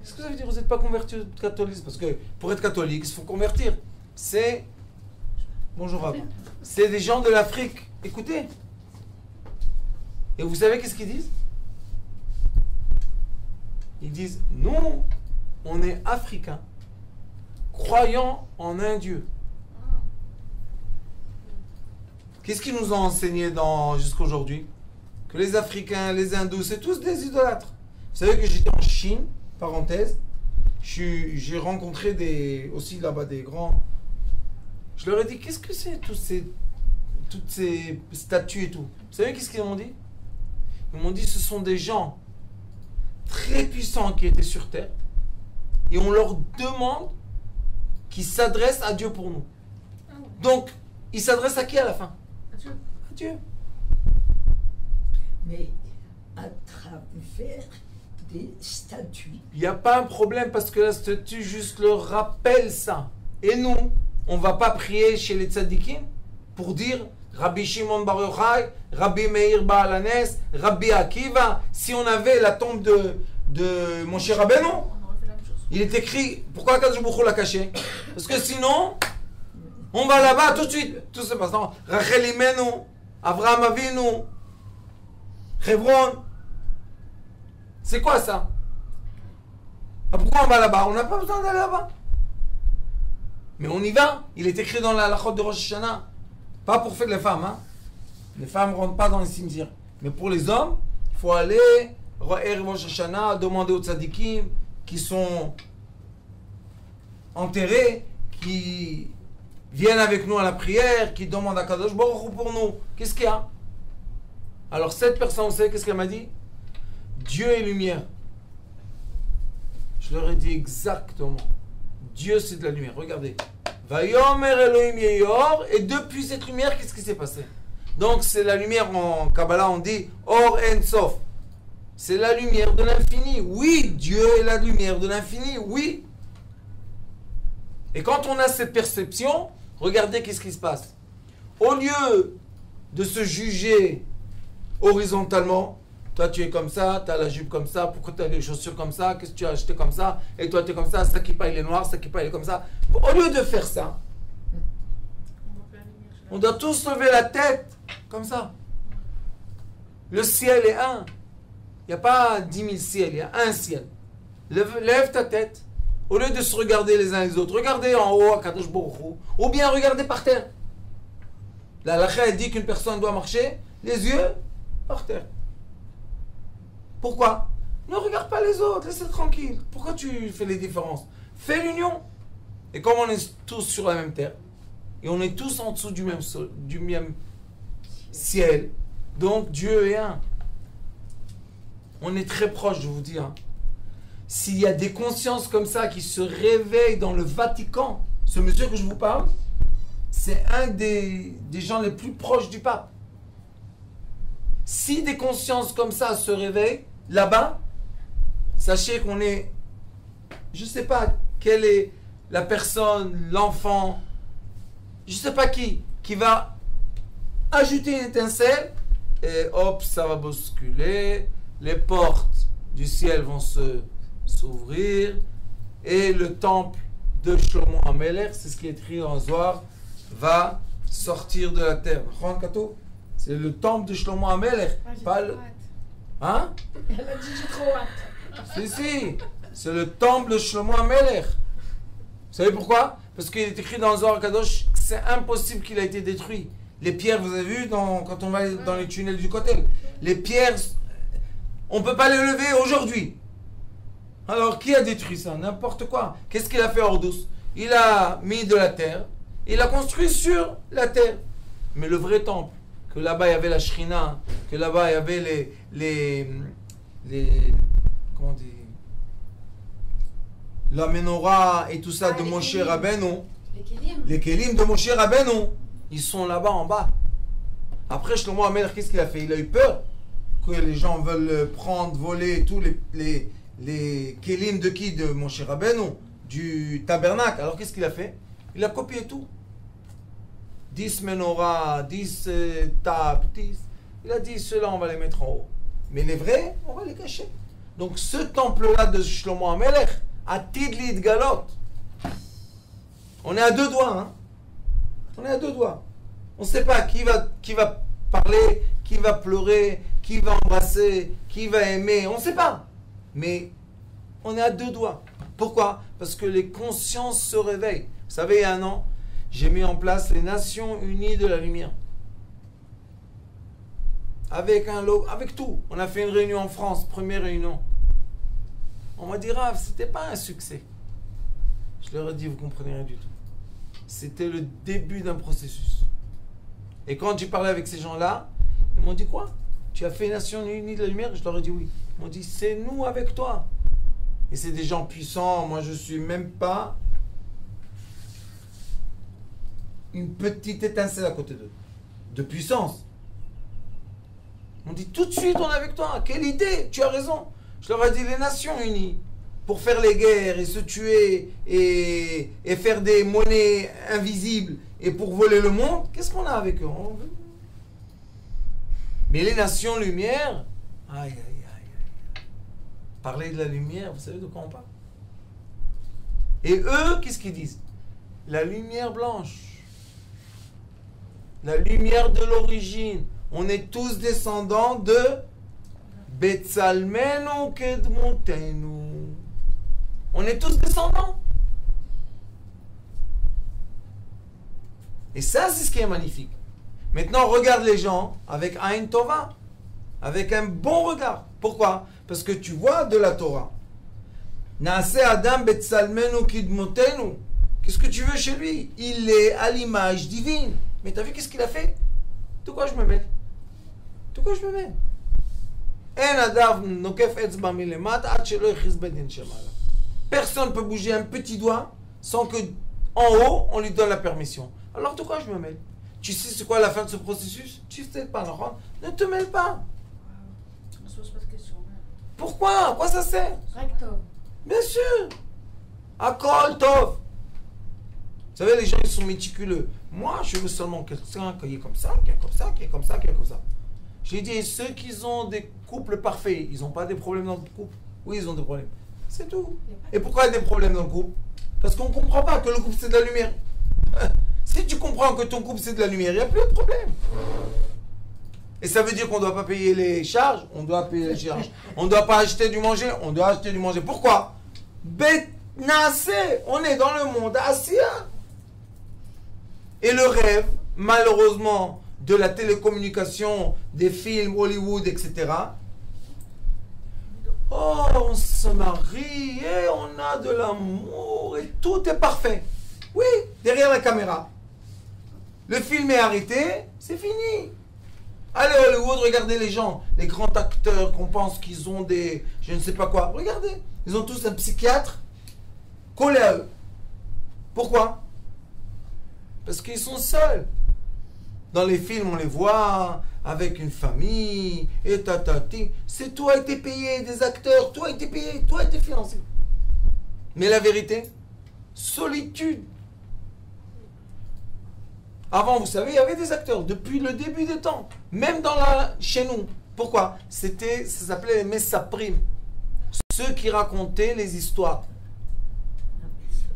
A: Qu'est-ce que ça veut dire, vous n'êtes pas convertis au catholisme? Parce que pour être catholique, il faut convertir. C'est... Bonjour Rabbin. C'est des gens de l'Afrique. Écoutez. Et vous savez qu'est-ce qu'ils disent? Ils disent, nous, on est africains, croyant en un Dieu. Qu'est-ce qu'ils nous ont enseigné jusqu'à aujourd'hui? Que les Africains, les Hindous, c'est tous des idolâtres. Vous savez que j'étais en Chine, parenthèse, j'ai rencontré aussi là-bas des grands. Je leur ai dit, qu'est-ce que c'est toutes ces statues et tout? Vous savez qu'est-ce qu'ils m'ont dit? Ils m'ont dit, ce sont des gens très puissants qui étaient sur terre et on leur demande qu'ils s'adressent à Dieu pour nous. Donc, ils s'adressent à qui à la fin? À Dieu.
B: Mais à travers des statues.
A: Il n'y a pas un problème parce que la statue juste leur rappelle ça. Et nous, on ne va pas prier chez les tzadikim pour dire Rabbi Shimon Bar Yochai, Rabbi Meir Baal Hanes, Rabbi Akiva. Si on avait la tombe de mon cher Rabbeinu,
C: On aurait fait la même chose.
A: il est écrit, pourquoi Akadosh Baruch Hu l'a caché? Parce que sinon, on va là-bas tout de suite. Tout se passe. Non, Rachel Imenu, Avraham Avinu, Hebron. C'est quoi ça? Ah, pourquoi on va là-bas? On n'a pas besoin d'aller là-bas. Mais on y va. Il est écrit dans la halachot de Rosh Hashanah. Pas pour faire les femmes. Hein. Les femmes ne rentrent pas dans les cimetières. Mais pour les hommes, il faut aller Rosh Hashanah, demander aux tzadikim qui sont enterrés, qui viennent avec nous à la prière, qui demandent à Kadosh Baruch Hu pour nous. Qu'est-ce qu'il y a? Alors cette personne, vous savez qu'est-ce qu'elle m'a dit? Dieu est lumière. Je leur ai dit exactement. Dieu c'est de la lumière. Regardez. Vayomer Elohim Yeyor. Et depuis cette lumière, qu'est-ce qui s'est passé? Donc c'est la lumière en Kabbalah, on dit Or En Sof. C'est la lumière de l'infini. Oui, Dieu est la lumière de l'infini. Oui. Et quand on a cette perception, regardez qu'est-ce qui se passe. Au lieu de se juger horizontalement, toi tu es comme ça, tu as la jupe comme ça, pourquoi tu as les chaussures comme ça, qu'est-ce que tu as acheté comme ça, et toi tu es comme ça qui il est noir, ça qui il est comme ça. Au lieu de faire ça, on doit tous lever la tête comme ça. Le ciel est un. Il n'y a pas 10 000 ciels, il y a un ciel. Lève ta tête. Au lieu de se regarder les uns les autres, regardez en haut à Kadosh Baruch Hu, ou bien regardez par terre. La halakha dit qu'une personne doit marcher les yeux par terre. Pourquoi? Ne regarde pas les autres, laisse-les tranquilles. Pourquoi tu fais les différences? Fais l'union. Et comme on est tous sur la même terre, et on est tous en dessous du même ciel, donc Dieu est un. On est très proche, je vous dis. Hein. S'il y a des consciences comme ça qui se réveillent dans le Vatican, ce monsieur que je vous parle, c'est un des gens les plus proches du pape. Si des consciences comme ça se réveillent, là-bas, sachez qu'on est, je ne sais pas quelle est la personne, l'enfant, je ne sais pas qui va ajouter une étincelle, et hop, ça va bousculer, les portes du ciel vont s'ouvrir, et le temple de Shlomo HaMelech, c'est ce qui est écrit dans le Zohar, va sortir de la terre. C'est le temple de Shlomo HaMelech. Pas le... Hein?
B: Elle a dit j'ai trop hâte.
A: Si, c'est le temple de Shlomo HaMelech. Vous savez pourquoi? Parce qu'il est écrit dans le Zohar Kadosh que c'est impossible qu'il a été détruit. Les pierres, vous avez vu quand on va dans les tunnels du Kotel, les pierres, on ne peut pas les lever aujourd'hui. Alors qui a détruit ça? N'importe quoi. Qu'est-ce qu'il a fait Ordous? Il a mis de la terre, il a construit sur la terre. Mais le vrai temple, que là-bas il y avait la Shrina, que là-bas il y avait les comment on dit, la menorah et tout ça de
D: les
A: Moshe
D: kélim.
A: Rabbeinu,
D: Les kélim.
A: les kélim de Moshe Rabbeinu, ils sont là-bas en bas. Après, Shlomo HaMelech, qu'est-ce qu'il a fait? Il a eu peur que les gens veulent prendre, voler tous les kélim de qui? De Moshe Rabbeinu, du tabernacle. Alors qu'est-ce qu'il a fait? Il a copié tout. 10 menorah, 10 tables, 10. Il a dit, ceux-là, on va les mettre en haut. Mais les vrais, on va les cacher. Donc ce temple-là de Shlomo HaMelech, à Tidlit Galot, on est à deux doigts. Hein? On est à deux doigts. On ne sait pas qui va parler, qui va pleurer, qui va embrasser, qui va aimer. On ne sait pas. Mais on est à deux doigts. Pourquoi? Parce que les consciences se réveillent. Vous savez, il y a un an, j'ai mis en place les Nations Unies de la Lumière. Avec tout. On a fait une réunion en France, première réunion. On m'a dit, Rav, c'était pas un succès. Je leur ai dit, vous comprenez rien du tout. C'était le début d'un processus. Et quand j'ai parlé avec ces gens-là, ils m'ont dit, quoi? Tu as fait Nations Unies de la Lumière? Je leur ai dit oui. Ils m'ont dit, c'est nous avec toi. Et c'est des gens puissants. Moi, je suis même pas une petite étincelle à côté d'eux. De puissance. On dit tout de suite, on est avec toi. Quelle idée, tu as raison. Je leur ai dit, les Nations Unies, pour faire les guerres et se tuer et faire des monnaies invisibles et pour voler le monde, qu'est-ce qu'on a avec eux? Mais les Nations Lumière, aïe, aïe, aïe. Parler de la lumière, vous savez de quoi on parle? Et eux, qu'est-ce qu'ils disent? La lumière blanche. La lumière de l'origine. On est tous descendants de Betzalmenu Kedmutenu. On est tous descendants. Et ça, c'est ce qui est magnifique. Maintenant, regarde les gens avec Ain Tova, avec un bon regard. Pourquoi? Parce que tu vois de la Torah. Naase Adam Betzalmenu Kedmutenu. Qu'est-ce que tu veux chez lui? Il est à l'image divine. Mais t'as vu qu'est-ce qu'il a fait? De quoi je me mets? De quoi je me mets? Personne ne peut bouger un petit doigt sans que en haut on lui donne la permission. Alors de quoi je me mêle? Tu sais c'est quoi la fin de ce processus? Tu sais pas, non? Ne te mêle pas.
C: On se pose pas de questions.
A: Pourquoi? À quoi ça sert?
D: Recto.
A: Bien sûr. Akol Tov. Vous savez, les gens ils sont méticuleux. Moi, je veux seulement quelqu'un qui est comme ça, qui est comme ça, qui est comme ça, qui est comme ça. J'ai dit, ceux qui ont des couples parfaits, ils n'ont pas des problèmes dans le couple? Oui, ils ont des problèmes. C'est tout. Et pourquoi il y a des problèmes dans le couple? Parce qu'on ne comprend pas que le couple c'est de la lumière. Si tu comprends que ton couple c'est de la lumière, il n'y a plus de problème. Et ça veut dire qu'on ne doit pas payer les charges? On doit payer les charges. On ne doit pas acheter du manger? On doit acheter du manger. Pourquoi? Bet Nassé, on est dans le monde Assia. Et le rêve, malheureusement, de la télécommunication, des films, Hollywood, etc. Oh, on se marie et on a de l'amour et tout est parfait. Oui, derrière la caméra. Le film est arrêté, c'est fini. Allez Hollywood, regardez les gens, les grands acteurs qu'on pense qu'ils ont des... je ne sais pas quoi. Regardez, ils ont tous un psychiatre collé à eux. Pourquoi? Parce qu'ils sont seuls. Dans les films, on les voit avec une famille, et tatati. C'est tout a été payé, des acteurs, tout a été payé, tout a été financé. Mais la vérité, solitude. Avant, vous savez, il y avait des acteurs depuis le début des temps, même chez nous. Pourquoi? Ça s'appelait les Messaprim, ceux qui racontaient les histoires.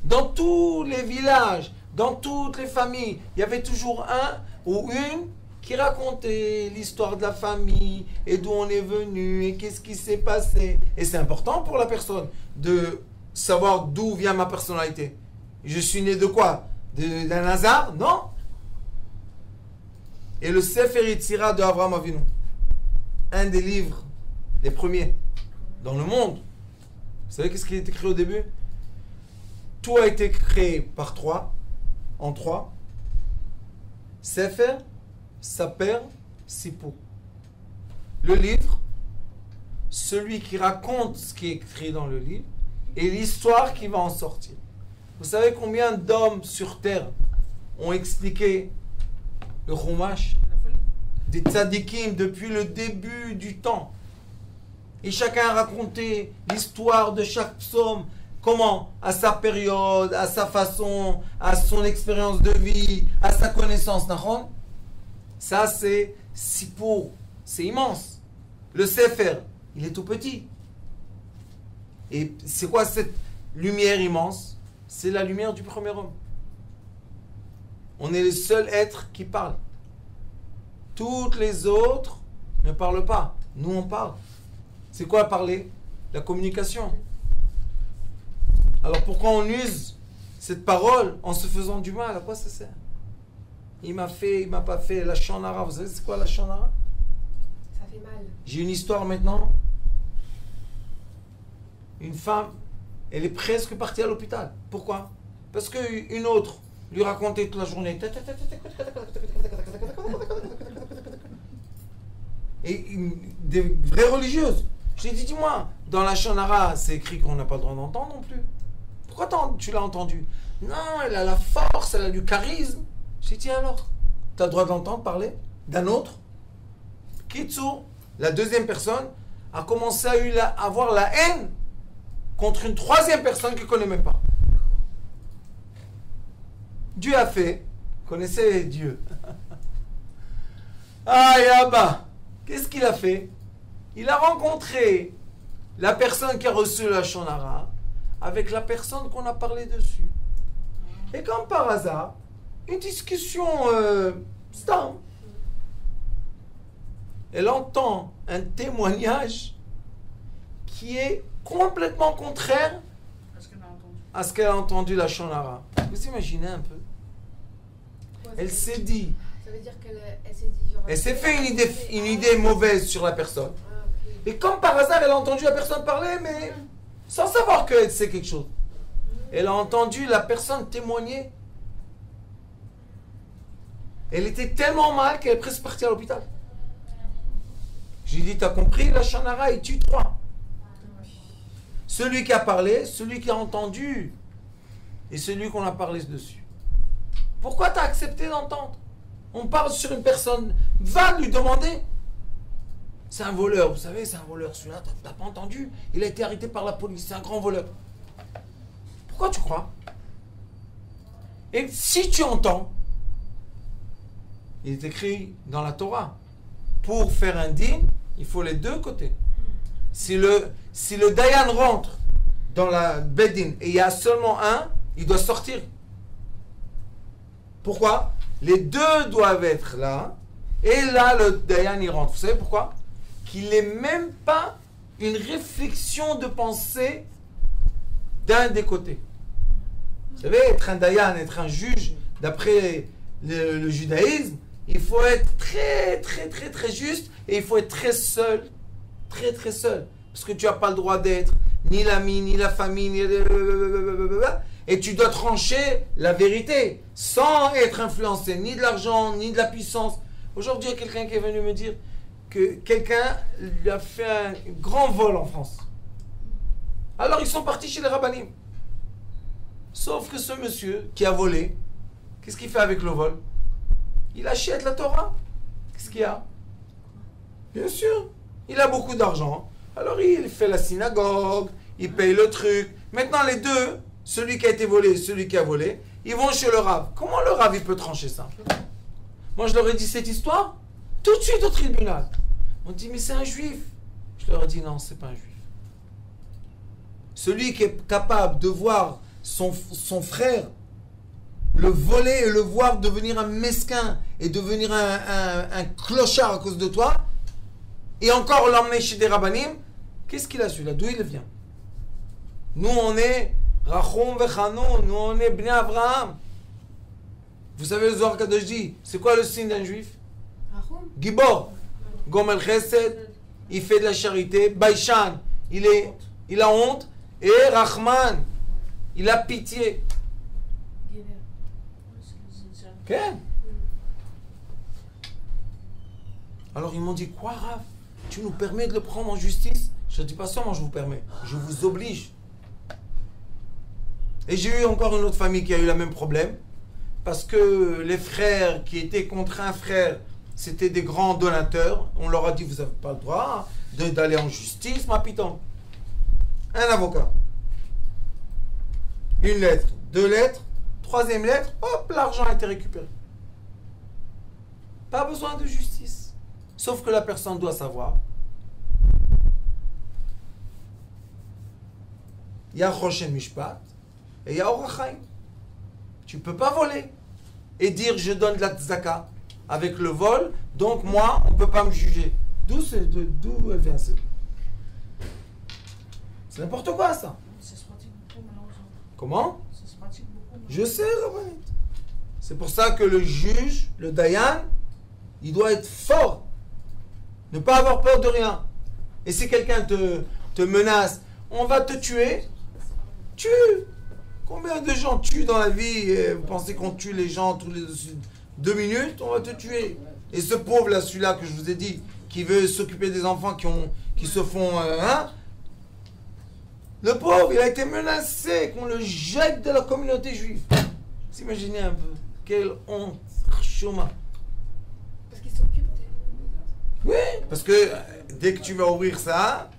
A: Dans tous les villages, dans toutes les familles, il y avait toujours un ou une qui racontait l'histoire de la famille et d'où on est venu et qu'est-ce qui s'est passé. Et c'est important pour la personne de savoir d'où vient ma personnalité. Je suis né de quoi? D'un hasard? Non. Et le Sefer Yetzira de Avraham Avinu, un des livres, les premiers dans le monde. Vous savez qu'est-ce qui a été créé au début? Tout a été créé par en trois. Sefer, Saper, Sipur. Le livre, celui qui raconte ce qui est écrit dans le livre, et l'histoire qui va en sortir. Vous savez combien d'hommes sur terre ont expliqué le Chumash? Des tzadikim depuis le début du temps. Et chacun a raconté l'histoire de chaque psaume, comment, à sa période, à sa façon, à son expérience de vie, à sa connaissance. Ça, c'est Sipour, c'est immense. Le Sefer, il est tout petit. Et c'est quoi cette lumière immense? C'est la lumière du premier homme. On est les seuls êtres qui parlent. Toutes les autres ne parlent pas. Nous, on parle. C'est quoi parler? La communication. Alors pourquoi on use cette parole en se faisant du mal? À quoi ça sert? Il m'a fait, il m'a pas fait. La Shonara, vous savez c'est quoi la Shonara?
D: Ça fait mal.
A: J'ai une histoire maintenant. Une femme, elle est presque partie à l'hôpital. Pourquoi? Parce qu'une autre lui racontait toute la journée. Et des vraies religieuses. J'ai dit, dis-moi, dans la Shonara, c'est écrit qu'on n'a pas le droit d'entendre non plus. Pourquoi tu l'as entendu? Non, elle a la force, elle a du charisme. J'ai dit, alors, tu as le droit d'entendre parler d'un autre? Kitsu, la deuxième personne, a commencé à avoir la haine contre une troisième personne qu'il ne connaît même pas. Dieu a fait, connaissez Dieu. Ah, Yabba, qu'est-ce qu'il a fait? Il a rencontré la personne qui a reçu la Shonara avec la personne qu'on a parlé dessus. Et comme par hasard, une discussion stam. Elle entend un témoignage qui est complètement contraire à ce qu'elle a entendu la Shonara. Vous imaginez un peu? Elle s'est dit...
D: Ça veut dire qu'elle s'est dit... Genre,
A: elle s'est fait une idée mauvaise sur la personne. Et comme par hasard, elle a entendu la personne parler, mais sans savoir qu'elle sait quelque chose. Elle a entendu la personne témoigner. Elle était tellement mal qu'elle est presque partie à l'hôpital. J'ai dit, t'as compris, la Shonara, il tue trois. Celui qui a parlé, celui qui a entendu, et celui qu'on a parlé dessus. Pourquoi tu as accepté d'entendre? On parle sur une personne, va lui demander. C'est un voleur, vous savez, c'est un voleur. Celui-là, t'as pas entendu? Il a été arrêté par la police, c'est un grand voleur. Pourquoi tu crois? Et si tu entends, il est écrit dans la Torah, pour faire un dîme, il faut les deux côtés. Si le Dayan rentre dans la Bedin et il y a seulement un, il doit sortir. Pourquoi? Les deux doivent être là, et là le Dayan il rentre. Vous savez pourquoi? Qu'il n'ait même pas une réflexion de pensée d'un des côtés. Vous savez, être un Dayan, être un juge, d'après le judaïsme, il faut être très, très, très, très juste, et il faut être très seul. Très, très seul. Parce que tu n'as pas le droit d'être ni l'ami, ni la famille, ni... Et tu dois trancher la vérité, sans être influencé ni de l'argent, ni de la puissance. Aujourd'hui, il y a quelqu'un qui est venu me dire que quelqu'un lui a fait un grand vol en France. Alors, ils sont partis chez les rabbinim. Sauf que ce monsieur qui a volé, qu'est-ce qu'il fait avec le vol? Il achète la Torah. Qu'est-ce qu'il y a? Bien sûr, il a beaucoup d'argent. Alors, il fait la synagogue, il paye le truc. Maintenant, les deux, celui qui a été volé et celui qui a volé, ils vont chez le Rav. Comment le Rav, il peut trancher ça? Moi, je leur ai dit cette histoire, tout de suite au tribunal. On dit, mais c'est un juif. Je leur ai dit, non, c'est pas un juif. Celui qui est capable de voir son frère le voler et le voir devenir un mesquin et devenir un clochard à cause de toi, et encore l'emmener chez des rabbinim, qu'est-ce qu'il a celui-là? D'où il vient? Nous, on est Rachum Vechanoun, nous, on est Bnei Abraham. Vous savez, le Zohar Kadosh dit, c'est quoi le signe d'un juif? Gibor, Gomel Chesed, il fait de la charité. Baishan, il a honte. Et Rahman, il a pitié. Okay. Alors ils m'ont dit, quoi Rav? Tu nous permets de le prendre en justice? Je ne dis pas seulement je vous permets, je vous oblige. Et j'ai eu encore une autre famille qui a eu le même problème. Parce que les frères qui étaient contre un frère, c'était des grands donateurs. On leur a dit, vous n'avez pas le droit d'aller en justice, ma piton. Un avocat. Une lettre, 2 lettres, 3e lettre, hop, l'argent a été récupéré. Pas besoin de justice. Sauf que la personne doit savoir. Il y a Choshen Mishpat et il y a Orach Chaim. Tu ne peux pas voler et dire je donne de la tzaka avec le vol, donc moi, on ne peut pas me juger. D'où elle vient ça? C'est n'importe quoi ça.
C: Ça se pratique beaucoup malheureusement.
A: Comment?
C: Ça se pratique beaucoup.
A: Je sais, Rabbanit. C'est pour ça que le juge, le Dayan, il doit être fort. Ne pas avoir peur de rien. Et si quelqu'un te menace, on va te tuer, tue. Combien de gens tuent dans la vie et vous pensez qu'on tue les gens tous les 2 minutes? On va te tuer. Et ce pauvre là, celui-là que je vous ai dit, qui veut s'occuper des enfants qui se font... le pauvre, il a été menacé qu'on le jette de la communauté juive. Vous imaginez un peu. Quelle honte. Chouma.
D: Parce qu'ils s'occupent des...
A: Oui, parce que dès que tu vas ouvrir ça,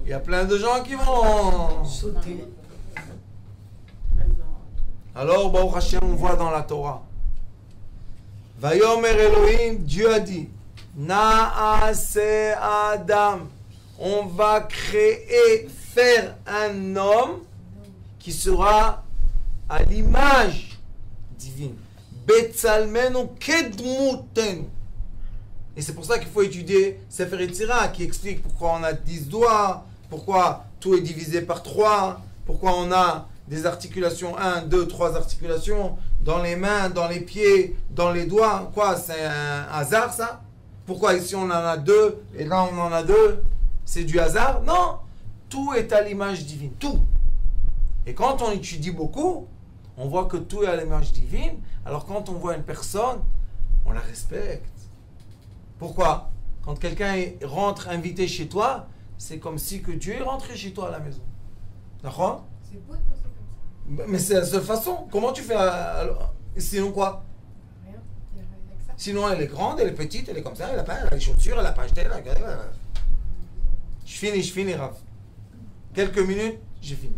A: il y a plein de gens qui vont...
B: Sauter.
A: Alors, Baruch Hashem, on voit dans la Torah. Vayomer Elohim, Dieu a dit, Naase Adam, on va créer, faire un homme qui sera à l'image divine. Betzalmenu kedmutenu. Et c'est pour ça qu'il faut étudier Sefer Yetzira, qui explique pourquoi on a 10 doigts, pourquoi tout est divisé par 3, pourquoi on a des articulations, 1, 2, 3 articulations, dans les mains, dans les pieds, dans les doigts. Quoi, c'est un hasard ça? Pourquoi ici on en a 2 et là on en a 2? C'est du hasard? Non! Tout est à l'image divine, tout. Et quand on étudie beaucoup, on voit que tout est à l'image divine. Alors quand on voit une personne, on la respecte. Pourquoi? Quand quelqu'un rentre invité chez toi, c'est comme si que Dieu est rentré chez toi à la maison. D'accord?
D: C'est beau de penser comme ça.
A: Mais c'est la seule façon. Comment tu fais sinon quoi?
D: Rien, il y a que ça.
A: Sinon elle est grande, elle est petite, elle est comme ça, elle a les chaussures, elle a pas acheté. Je finis, Rav. Quelques minutes, j'ai fini.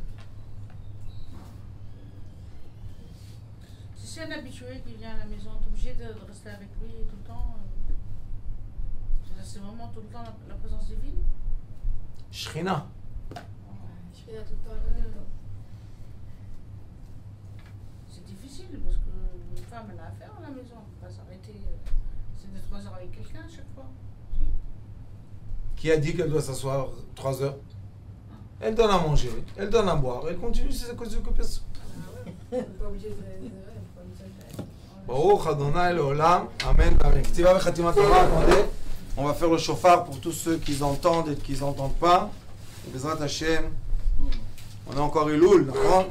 C: Si c'est un habitué qui vient à la maison, tu es obligé de rester avec lui tout le temps. C'est vraiment tout le temps la présence divine.
A: Shrina.
D: Je fais là tout le temps, tout le temps.
C: C'est difficile parce qu'une femme elle a affaire à la maison, elle ne peut pas s'arrêter. C'est de 3 heures avec quelqu'un à chaque fois. Si.
A: Qui a dit qu'elle doit s'asseoir 3 heures? Elle donne à manger, elle donne à boire, elle continue ses occupations.
D: On n'est pas obligé de... pas obligé de...
A: Baruch Adonai Leolam, Amen, Amen. Ktiva v'chatima Torah, attendez. On va faire le chauffard pour tous ceux qui entendent et qui n'entendent pas. Bezrat Hashem, on a encore Elul, d'accord?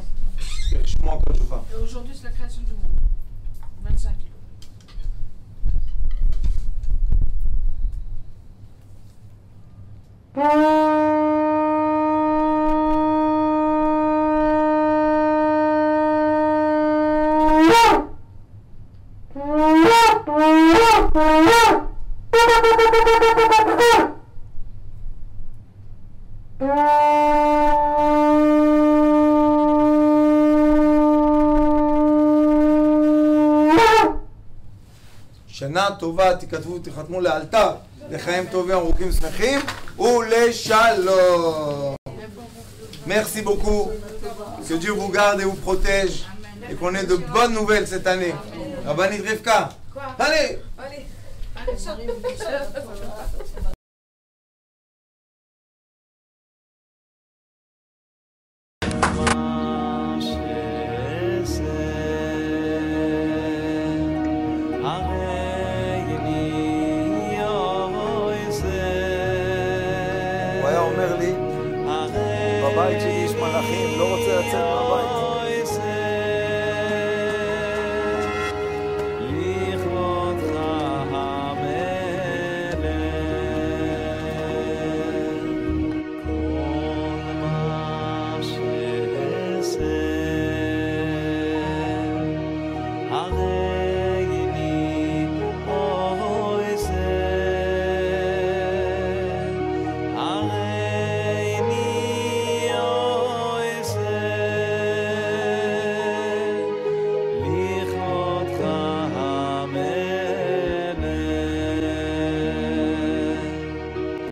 A: Je encore le chauffard.
C: Et aujourd'hui c'est la création du monde. 25 kilos.
A: שנה טובה, תכתבו, תחתמו לאלתר, לחיים טובים, ארוכים שמחים ולשלום. Merci beaucoup. Que Dieu vous garde et vous protège et qu'on ait de bonnes nouvelles cette année. Rabbanit Rivka.
D: Quoi?
A: Allez!
D: Allez.
C: Allez, sors.
A: הוא היה אומר לי, בבית שלי יש מלאכים, לא רוצה לצאת